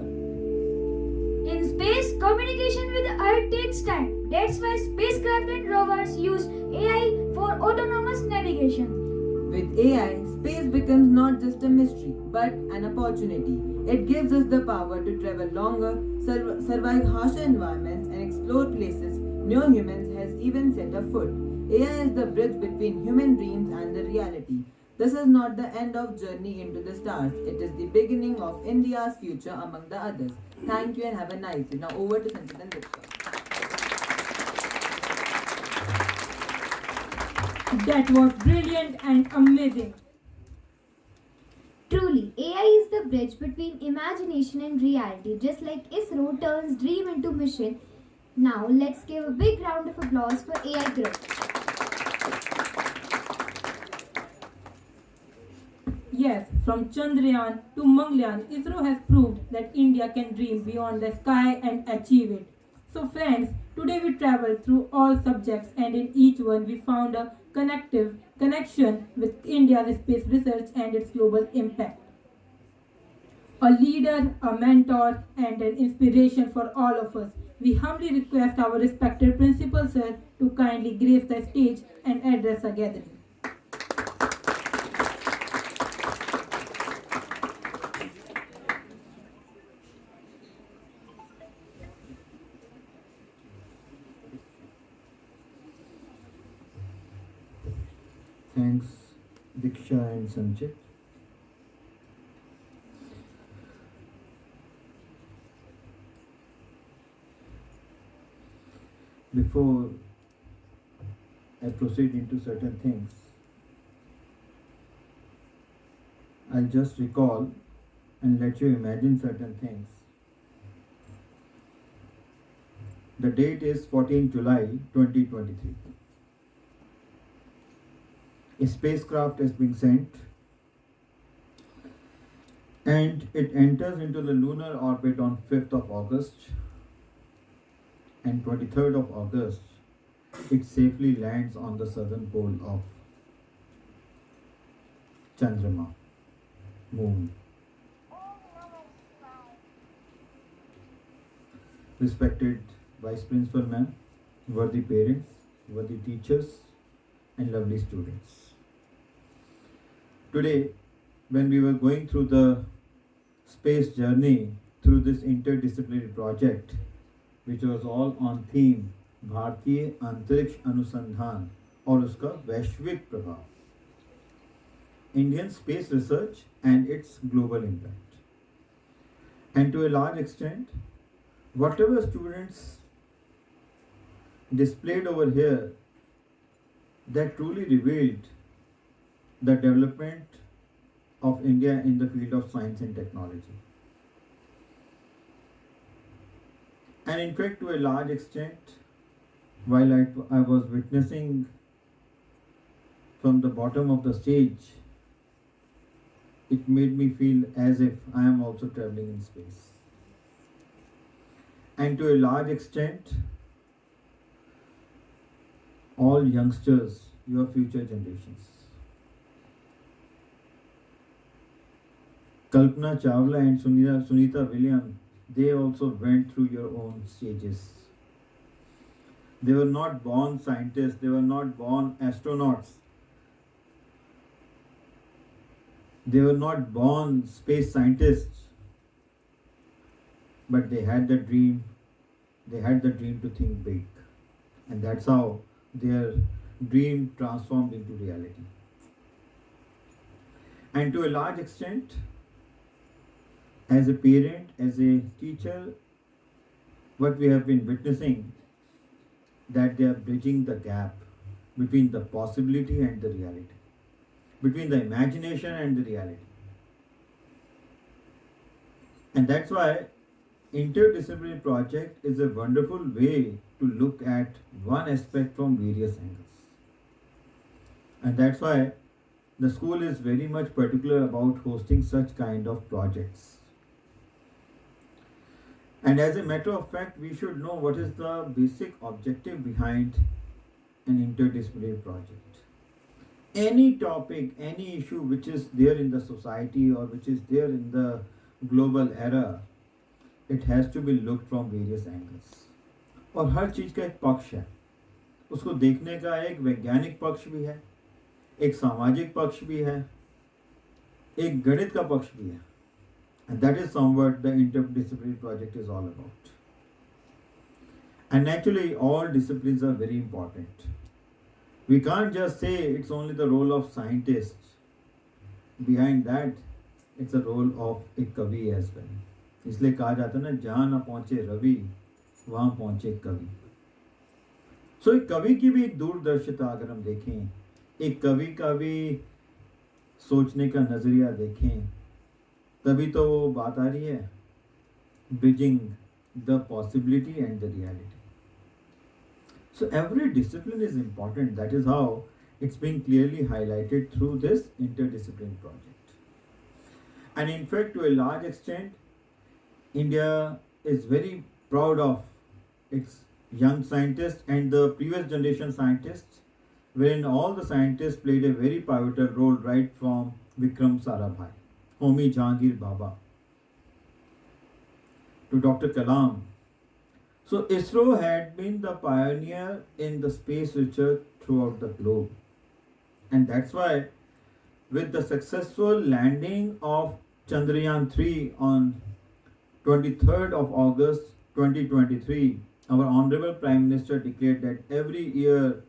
In space, communication with the Earth takes time. That's why spacecraft and rovers use AI for autonomous navigation. With AI, Space becomes not just a mystery, but an opportunity. It gives us the power to travel longer, survive harsher environments, and explore places no humans has even set a foot. AI is the bridge between human dreams and the reality. This is not the end of journey into the stars. It is the beginning of India's future among the others. Thank you and have a nice day. Now over to Sanchit and Diksha. That was brilliant and amazing. Truly, AI is the bridge between imagination and reality, just like ISRO turns dream into mission. Now, let's give a big round of applause for AI Group. Yes, from Chandrayaan to Mangalyaan, ISRO has proved that India can dream beyond the sky and achieve it. So friends, today we traveled through all subjects and in each one we found a connection with India's space research and its global impact. A leader, a mentor, and an inspiration for all of us. We humbly request our respected principal sir to kindly grace the stage and address the gathering. Thanks, Diksha and Sanchit. Before I proceed into certain things, I'll just recall and let you imagine certain things. The date is 14 July 2023. A spacecraft is being sent and it enters into the lunar orbit on 5th of August and 23rd of August it safely lands on the southern pole of Chandrama, moon. Respected Vice Principal Ma'am, worthy parents, worthy teachers and lovely students. Today, when we were going through the space journey through this interdisciplinary project, which was all on theme भारतीय अंतरिक्ष अनुसंधान और उसका वैश्विक प्रभाव, Indian space research and its global impact. And to a large extent, whatever students displayed over here, that truly revealed the development of India in the field of science and technology. And in fact, to a large extent, while I was witnessing from the bottom of the stage, it made me feel as if I am also traveling in space. And to a large extent, all youngsters, your future generations. Kalpana Chawla and Sunita Williams, they also went through your own stages. They were not born scientists, they were not born astronauts. They were not born space scientists, but they had the dream to think big. And that's how their dream transformed into reality. And to a large extent, as a parent, as a teacher, what we have been witnessing, that they are bridging the gap between the possibility and the reality, between the imagination and the reality. And that's why interdisciplinary project is a wonderful way to look at one aspect from various angles. And that's why the school is very much particular about hosting such kind of projects. And as a matter of fact, we should know what is the basic objective behind an interdisciplinary project. Any topic, any issue which is there in the society or which is there in the global era, it has to be looked from various angles. और हर चीज का एक पक्ष है, उसको देखने का एक वैज्ञानिक पक्ष भी है, एक सामाजिक पक्ष भी है एक गणित का पक्ष भी है, and that is somewhat the interdisciplinary project is all about. And naturally, all disciplines are very important. We can't just say it's only the role of scientists. Behind that, it's a role of a kavi as well. इसलिए कहा जाता है ना, जहाँ ना पहुँचे रवि वहाँ पहुँचे कवि. सो एक कवि की भी एक दूरदर्शिता अगर हम देखें, एक कवि का भी सोचने का नजरिया देखें, तभी तो वो बात आ रही है, bridging the possibility and the reality. So every discipline is important. That is how it's being clearly highlighted through this interdisciplinary project. And in fact, to a large extent, India is very proud of its young scientists and the previous generation scientists, wherein all the scientists played a very pivotal role right from Vikram Sarabhai, Homi Jahangir Baba, to Dr. Kalam. So ISRO had been the pioneer in the space research throughout the globe. And that's why with the successful landing of Chandrayaan-3 on 23rd of August 2023, our Honorable Prime Minister declared that every year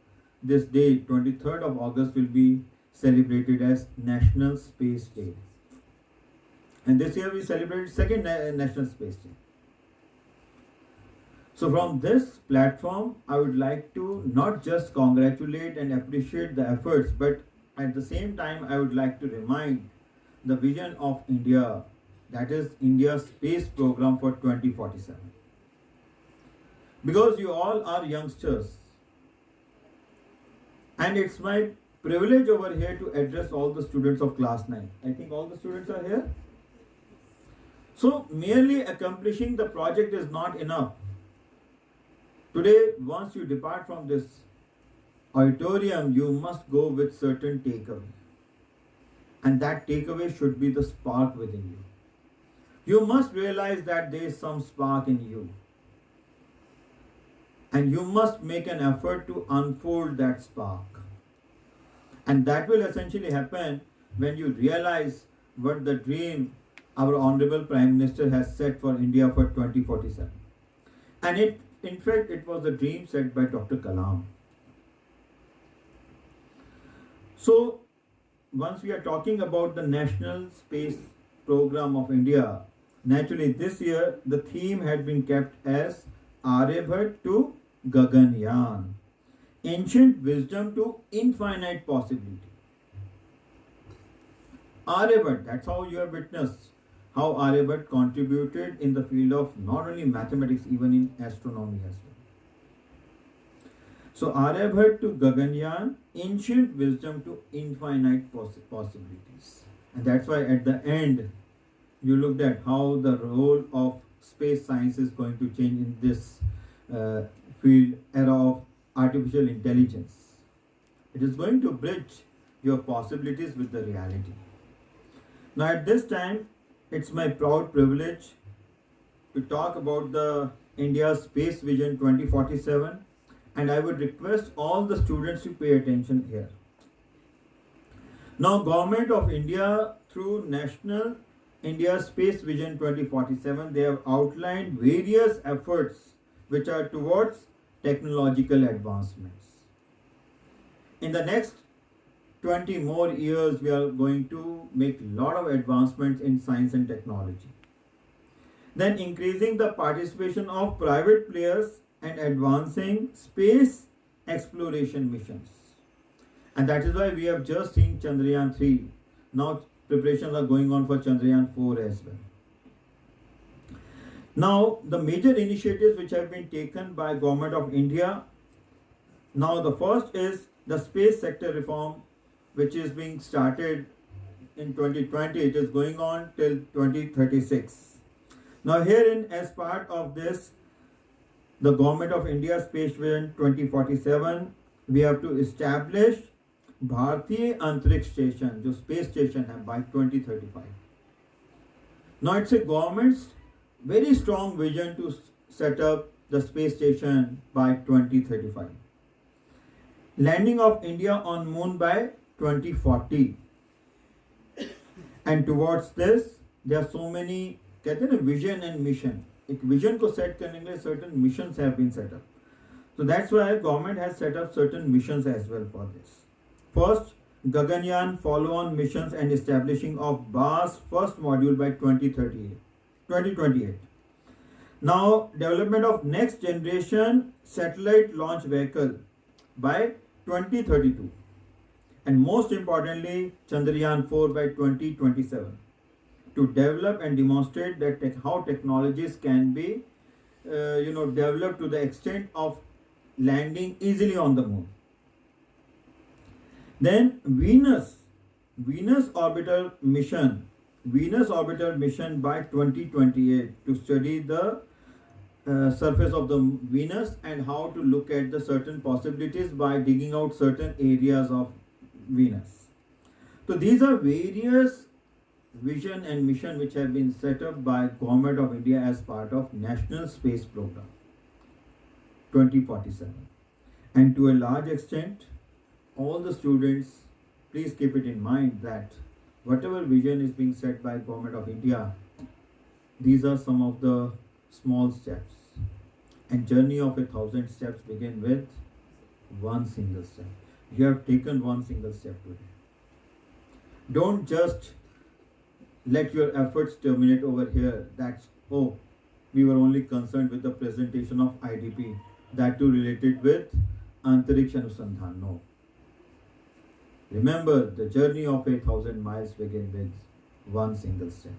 this day, 23rd of August, will be celebrated as National Space Day. And this year we celebrated second National Space Day. So from this platform, I would like to not just congratulate and appreciate the efforts, but at the same time, I would like to remind the vision of India, that is India's space program for 2047. Because you all are youngsters, and it's my privilege over here to address all the students of class 9. I think all the students are here. So merely accomplishing the project is not enough. Today, once you depart from this auditorium, you must go with certain takeaway. And that takeaway should be the spark within you. You must realize that there is some spark in you. And you must make an effort to unfold that spark. And that will essentially happen when you realize what the dream our Honorable Prime Minister has set for India for 2047. And in fact, it was a dream set by Dr. Kalam. So, once we are talking about the National Space Program of India, naturally this year the theme had been kept as Aryabhat to Gaganyaan, ancient wisdom to infinite possibility. Aryabhat, that's how you have witnessed how Aryabhat contributed in the field of not only mathematics, even in astronomy as well. So Aryabhat to Gaganyaan, ancient wisdom to infinite possibilities. And that's why at the end, you looked at how the role of space science is going to change in this field, era of artificial intelligence. It is going to bridge your possibilities with the reality. Now at this time, it's my proud privilege to talk about the India's Space Vision 2047, and I would request all the students to pay attention here. Now, Government of India through National India Space Vision 2047, they have outlined various efforts which are towards technological advancements. In the next 20 more years, we are going to make a lot of advancements in science and technology. Then increasing the participation of private players and advancing space exploration missions. And that is why we have just seen Chandrayaan-3. Now preparations are going on for Chandrayaan-4 as well. Now the major initiatives which have been taken by Government of India. Now the first is the space sector reform, which is being started in 2020. It is going on till 2036. Now herein, as part of this, the Government of India Space Vision 2047, we have to establish Bharatiya Antariksh Station, जो space station है, by 2035. Now it's a government's very strong vision to set up the space station by 2035. Landing of India on moon by 2040. And towards this, there are so many, कहते हैं ना, vision and mission. एक vision को set करने के लिए certain missions have been set up. So that's why government has set up certain missions as well for this. First, Gaganyaan follow-on missions and establishing of BAS first module by 2028. Now, development of next generation satellite launch vehicle by 2032. And most importantly, Chandrayaan 4 by 2027. To develop and demonstrate that how technologies can be, developed to the extent of landing easily on the moon. Then Venus orbital mission by 2028 to study the surface of the Venus and how to look at the certain possibilities by digging out certain areas of Venus. So these are various vision and mission which have been set up by Government of India as part of National Space Program 2047. And to a large extent, all the students, please keep it in mind that whatever vision is being set by Government of India, these are some of the small steps. And journey of 1,000 steps begin with one single step. You have taken one single step today. Don't just let your efforts terminate over here. We were only concerned with the presentation of IDP, that too related with Antariksh Anusandhan. No. Remember, the journey of 1,000 miles begins with one single step.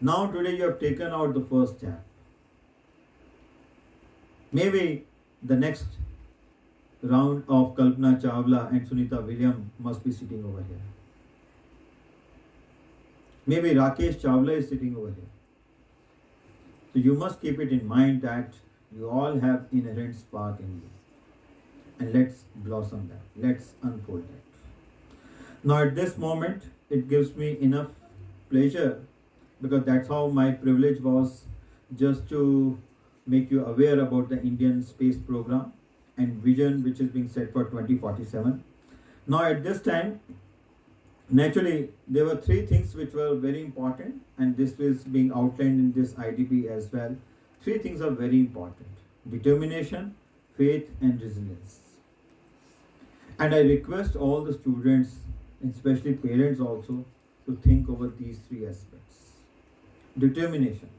Now today you have taken out the first step. Maybe the next round of Kalpana Chawla and Sunita Williams must be sitting over here. Maybe Rakesh Chawla is sitting over here. So you must keep it in mind that you all have inherent spark in you. And let's blossom that. Let's unfold that. Now at this moment, it gives me enough pleasure, because that's how my privilege was, just to make you aware about the Indian space program and vision which is being set for 2047. Now at this time, naturally, there were three things which were very important, and this is being outlined in this IDP as well. Three things are very important: determination, faith, and resilience. And I request all the students, especially parents also, to think over these three aspects. Determination.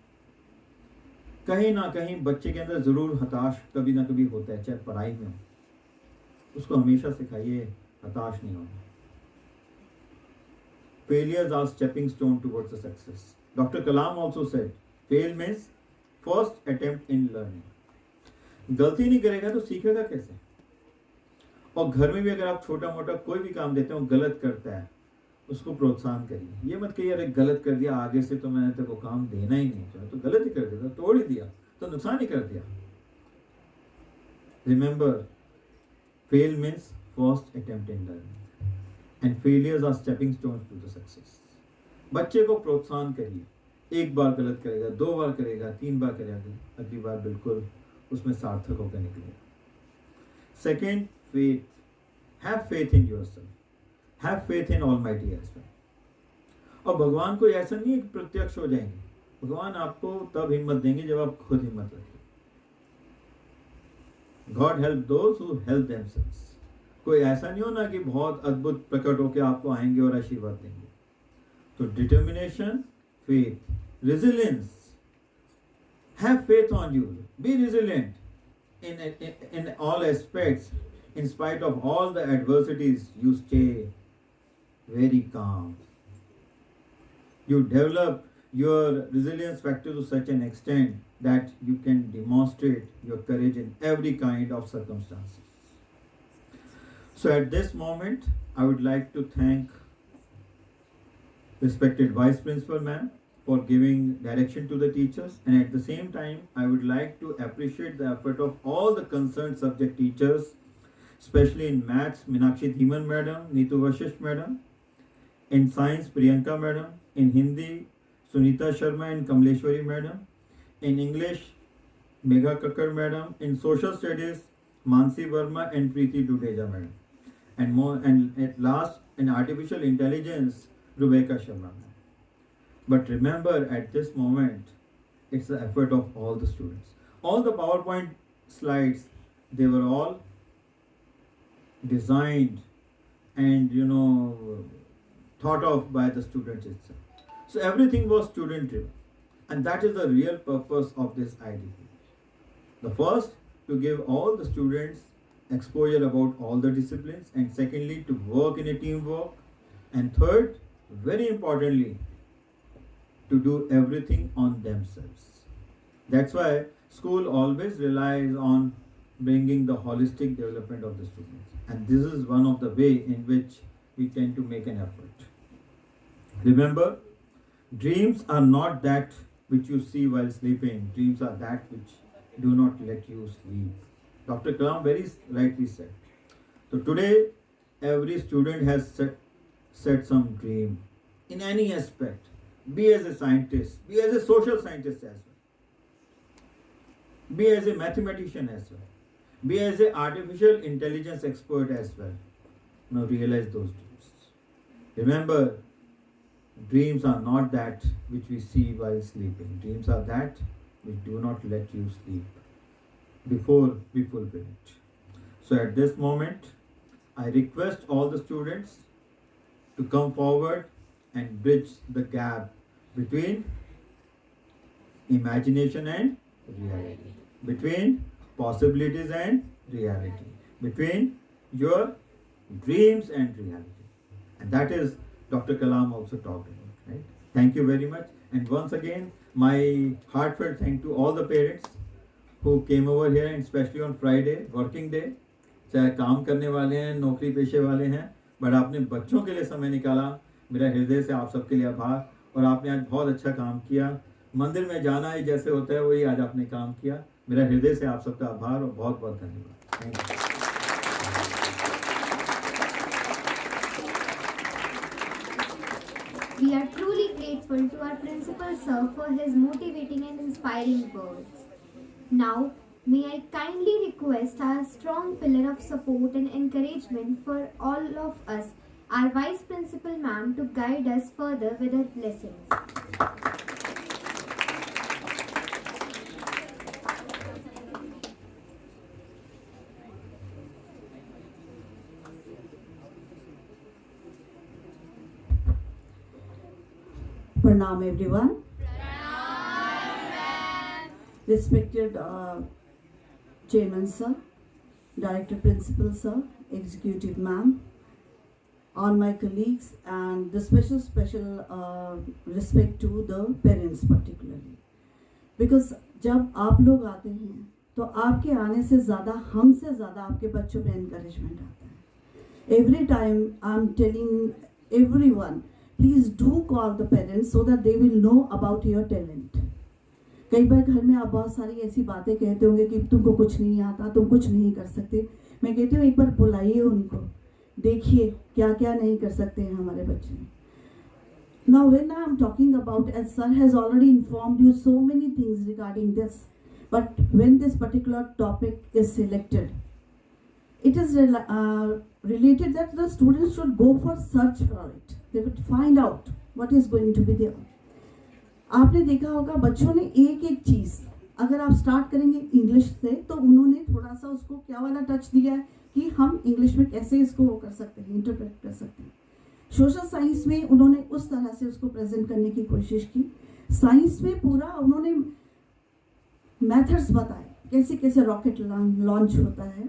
कहीं ना कहीं बच्चे के अंदर जरूर हताश कभी ना कभी होता है, चाहे पढ़ाई में हो, उसको हमेशा सिखाइए हताश नहीं होना. Failures are stepping stone towards the success. Dr. Kalam also said, fail means first attempt in learning. गलती नहीं करेगा तो सीखेगा कैसे? और घर में भी अगर आप छोटा मोटा कोई भी काम देते हो, गलत करता है, उसको प्रोत्साहन करिए. ये मत कहिए अरे गलत कर दिया, आगे से तो मैंने तेरे को काम देना ही नहीं चाहिए, तो गलत ही कर दिया, तोड़ ही दिया, तो नुकसान ही कर दिया. Remember, fail means first attempt in learning. And failures are stepping stones to the success. बच्चे को प्रोत्साहन करिए. एक बार गलत करेगा, दो बार करेगा, तीन बार करेगा, अगली बार बिल्कुल उसमें सार्थक होकर निकलेगा. Second, faith. Have faith in yourself. Have faith in Almighty as well. और भगवान को ऐसा नहीं है कि प्रत्यक्ष हो जाएंगे. भगवान आपको तब हिम्मत देंगे जब आप खुद हिम्मत रखें. God help those who help themselves. कोई ऐसा नहीं होना कि बहुत अद्भुत प्रकट होकर आपको आएंगे और आशीर्वाद देंगे. तो determination, faith, resilience. Have faith on you. Be resilient in all aspects. In spite of all the adversities, you stay very calm. You develop your resilience factor to such an extent that you can demonstrate your courage in every kind of circumstances. So at this moment, I would like to thank respected Vice Principal Ma'am for giving direction to the teachers, and at the same time, I would like to appreciate the effort of all the concerned subject teachers, especially in Maths, Meenakshi Dhiman Madam, Neetu Vashisht Madam, in Science, Priyanka Madam, in Hindi, Sunita Sharma and Kamleshwari Madam, in English, Megha Kakkar Madam, in Social Studies, Mansi Verma and Preeti Dudeja Madam, and at last, in Artificial Intelligence, Rebecca Sharma. But remember, at this moment, it's the effort of all the students. All the PowerPoint slides, they were all designed and thought of by the students itself. So everything was student driven, and that is the real purpose of this IDP. The first, to give all the students exposure about all the disciplines, and secondly, to work in a teamwork, and third, very importantly, to do everything on themselves. That's why school always relies on bringing the holistic development of the students, and this is one of the way in which we tend to make an effort. Remember, dreams are not that which you see while sleeping. Dreams are that which do not let you sleep. Dr. Kalam very rightly said. So today, every student has set some dream in any aspect. Be as a scientist, be as a social scientist as well, be as a mathematician as well, be as an artificial intelligence expert as well. Now realize those dreams. Remember, dreams are not that which we see while sleeping. Dreams are that which do not let you sleep before we fulfill it. So at this moment, I request all the students to come forward and bridge the gap between imagination and reality, between possibilities and reality, between your dreams and reality. And that is Dr. Kalam also talked about, right? Thank you very much. And once again, my heartfelt thank to all the parents who came over here, and especially on Friday, working day. चाहे काम करने वाले हैं, नौकरी पेशे वाले हैं, but आपने बच्चों के लिए समय निकाला, मेरा हृदय से आप सबके लिए आभार। और आपने आज बहुत अच्छा काम किया। मंदिर में जाना ही जैसे होता है वही आज आपने काम किया। मेरा हृदय से आप सबका आभार और बहुत बहुत धन्यवाद। Thank you. We are truly grateful to our principal sir for his motivating and inspiring words. Now, may I kindly request our strong pillar of support and encouragement for all of us, our Vice Principal Ma'am, to guide us further with her blessings. Pranam everyone. Respected Chairman Sir, Director Principal Sir, Executive Ma'am, all my colleagues, and the special respect to the parents particularly. Because जब आप लोग आते हैं तो आपके आने से ज़्यादा हमसे ज़्यादा आपके बच्चों में encouragement आता है. Every time I'm telling everyone, please do call the parents so that they will know about your talent. कई बार घर में आप बहुत सारी ऐसी बातें कहते होंगे कि तुमको कुछ नहीं आता, तुम कुछ नहीं कर सकते. मैं कहती हूँ एक बार बुलाइए उनको, देखिए क्या क्या नहीं कर सकते हैं हमारे बच्चे. Now when I am talking about, as sir has already informed you so many things regarding this, but when this particular topic is selected, it is related that the students should go for search for it. They would find out what is going to be there. आपने देखा होगा बच्चों ने एक एक चीज़, अगर आप start करेंगे इंग्लिश से तो उन्होंने थोड़ा सा उसको क्या वाला टच दिया है कि हम इंग्लिश में कैसे इसको वो कर सकते हैं, इंटरप्रेट कर सकते हैं. सोशल साइंस में उन्होंने उस तरह से उसको प्रेजेंट करने की कोशिश की. साइंस में पूरा उन्होंने मेथड्स बताए कैसे कैसे रॉकेट लॉन्च होता है.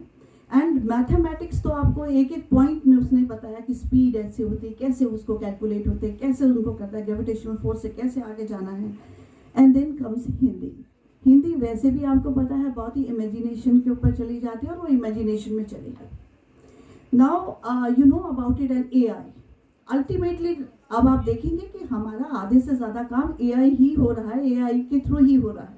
एंड मैथमेटिक्स तो आपको एक एक पॉइंट में उसने बताया कि स्पीड ऐसे होती है, कैसे उसको कैलकुलेट होते हैं, कैसे उनको करता है, ग्रेविटेशनल फोर्स से कैसे आगे जाना है. And then comes Hindi. Hindi वैसे भी आपको पता है बहुत ही इमेजिनेशन के ऊपर चली जाती है और वो इमेजिनेशन में चली गई. Now you know about it and AI. Ultimately अब आप देखेंगे कि हमारा आधे से ज़्यादा काम AI ही हो रहा है, AI के थ्रू ही हो रहा है.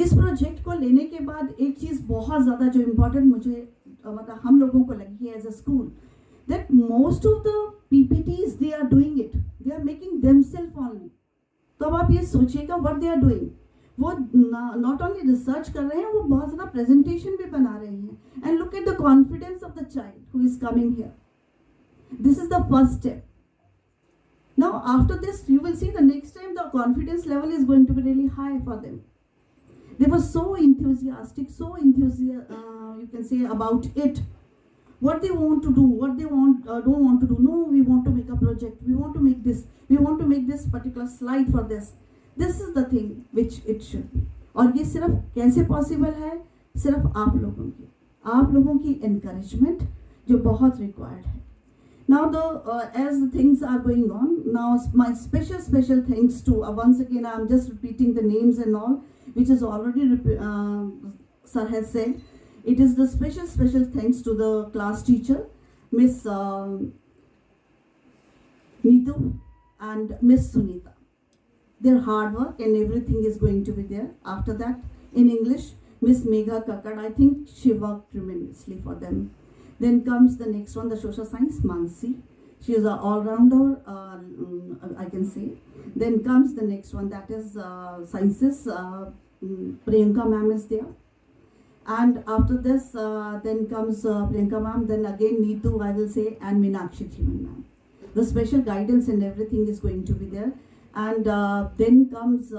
इस प्रोजेक्ट को लेने के बाद एक चीज़ बहुत ज़्यादा जो इम्पोर्टेंट मुझे मतलब हम लोगों को लगी है as a school, that most of the PPTs they are doing it, they are making themselves only. तो अब आप ये सोचिएगा व्हाट दे आर डूइंग. वो नॉट ओनली रिसर्च कर रहे हैं, वो बहुत ज़्यादा प्रेजेंटेशन भी बना रहे हैं. And look at the confidence of the child who is coming here. This is the first step. Now, after this, you will see the next time the confidence level is going to be really high for them. They were so enthusiastic, you can say, about it. What they want to do, what they don't want to do. No, we want to make a project. We want to make this. We want to make this particular slide for this. This is the thing which it should be. और ये सिर्फ कैसे possible है? सिर्फ आप लोगों की encouragement जो बहुत required है. Now as the things are going on, now my special thanks to once again I'm just repeating the names and all, which is already sir has said. It is the special thanks to the class teacher, Miss Neetu and Miss Sunita. Their hard work and everything is going to be there. After that, in English, Miss Megha Kakkad, I think she worked tremendously for them. Then comes the next one, the social science, Mansi. She is an all-rounder, I can say. Then comes the next one, that is sciences. Priyanka ma'am is there. And after this, then comes Priyanka ma'am, then again Neetu, I will say, and Meenakshi Thiman ma'am. The special guidance and everything is going to be there. And then comes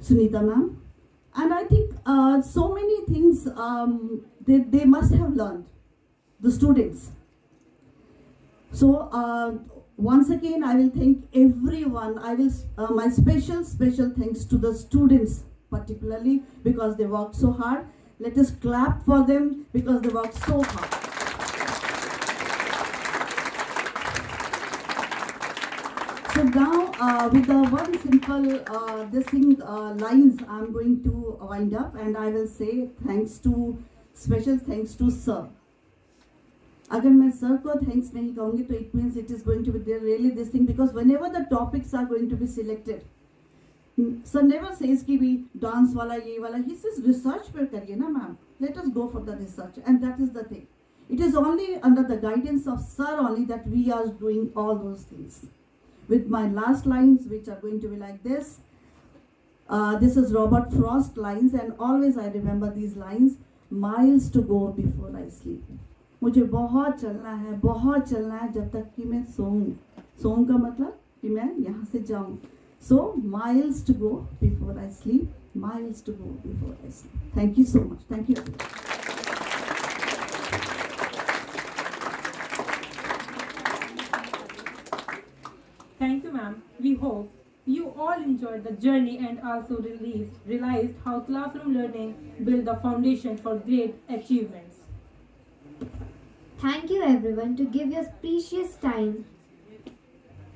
Sunita ma'am. And I think so many things they must have learned, the students. So once again, I will thank everyone. I will my special thanks to the students, particularly because they worked so hard. Let us clap for them because they worked so hard. So now with the one simple lines, I'm going to wind up, and I will say special thanks to sir. अगर मैं sir को thanks नहीं कहूँगी तो it means it is going to be there really this thing, because whenever the topics are going to be selected, sir never says कि भी dance वाला ये वाला, he says research पर करिए ना ma'am, let us go for the research, and that is the thing. It is only under the guidance of sir only that we are doing all those things. With my last lines, which are going to be like this. This is Robert Frost lines, and always I remember these lines. Miles to go before I sleep. मुझे बहुत चलना है जब तक कि मैं सोऊं का मतलब कि मैं यहाँ से जाऊं. So miles to go before I sleep. Miles to go before I sleep. Thank you so much. Thank you. Thank you, ma'am. We hope you all enjoyed the journey and also realized how classroom learning builds the foundation for great achievements. Thank you everyone to give your precious time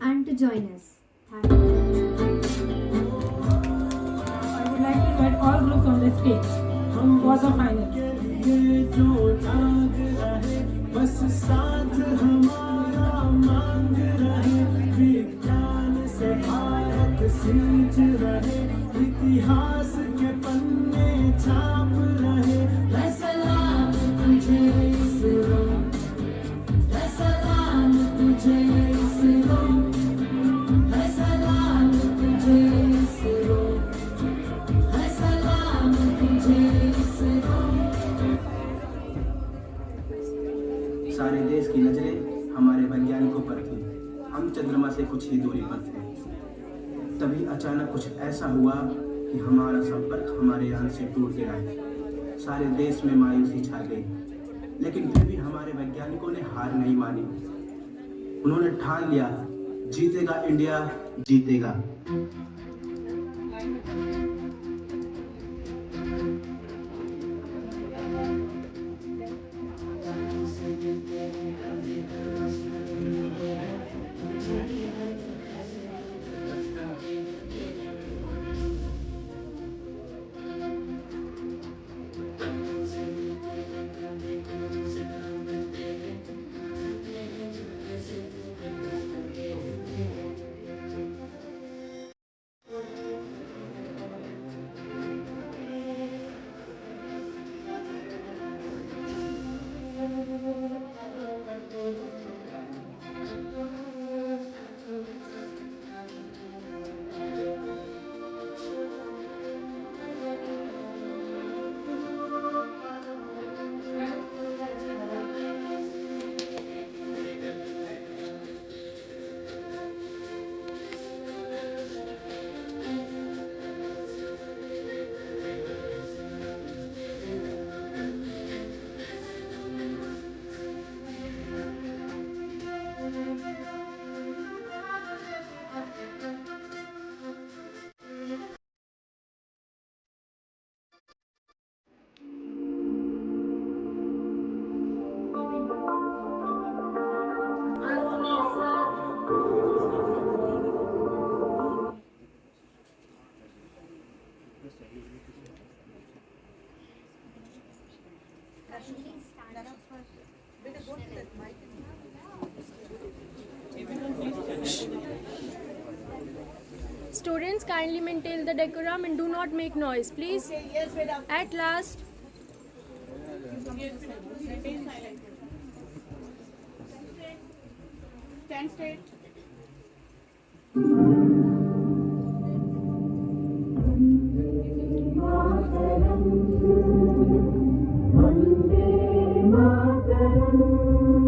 and to join us. Thank you. I would like to invite all groups on the stage for the final. बस साथ हमारा मांग रहे, विज्ञान से भारत सींच रहे, इतिहास के पन्ने छाप रहे. है सलाम तुझे इसरो, है सलाम तुझे इसरो, है सलाम तुझे इसरो, है सलाम तुझे इसरो. सारे देश की नजरें हमारे वैज्ञानिकों पर थी. हम चंद्रमा से कुछ ही दूरी पर थे. तभी अचानक कुछ ऐसा हुआ कि हमारा संपर्क हमारे यान से टूट गया. सारे देश में मायूसी छा गई, लेकिन फिर भी हमारे वैज्ञानिकों ने हार नहीं मानी. उन्होंने ठान लिया, जीतेगा इंडिया, जीतेगा. Students, kindly maintain the decorum and do not make noise, please. Okay, yes, madam. At last. Stand straight. Vande Mataram.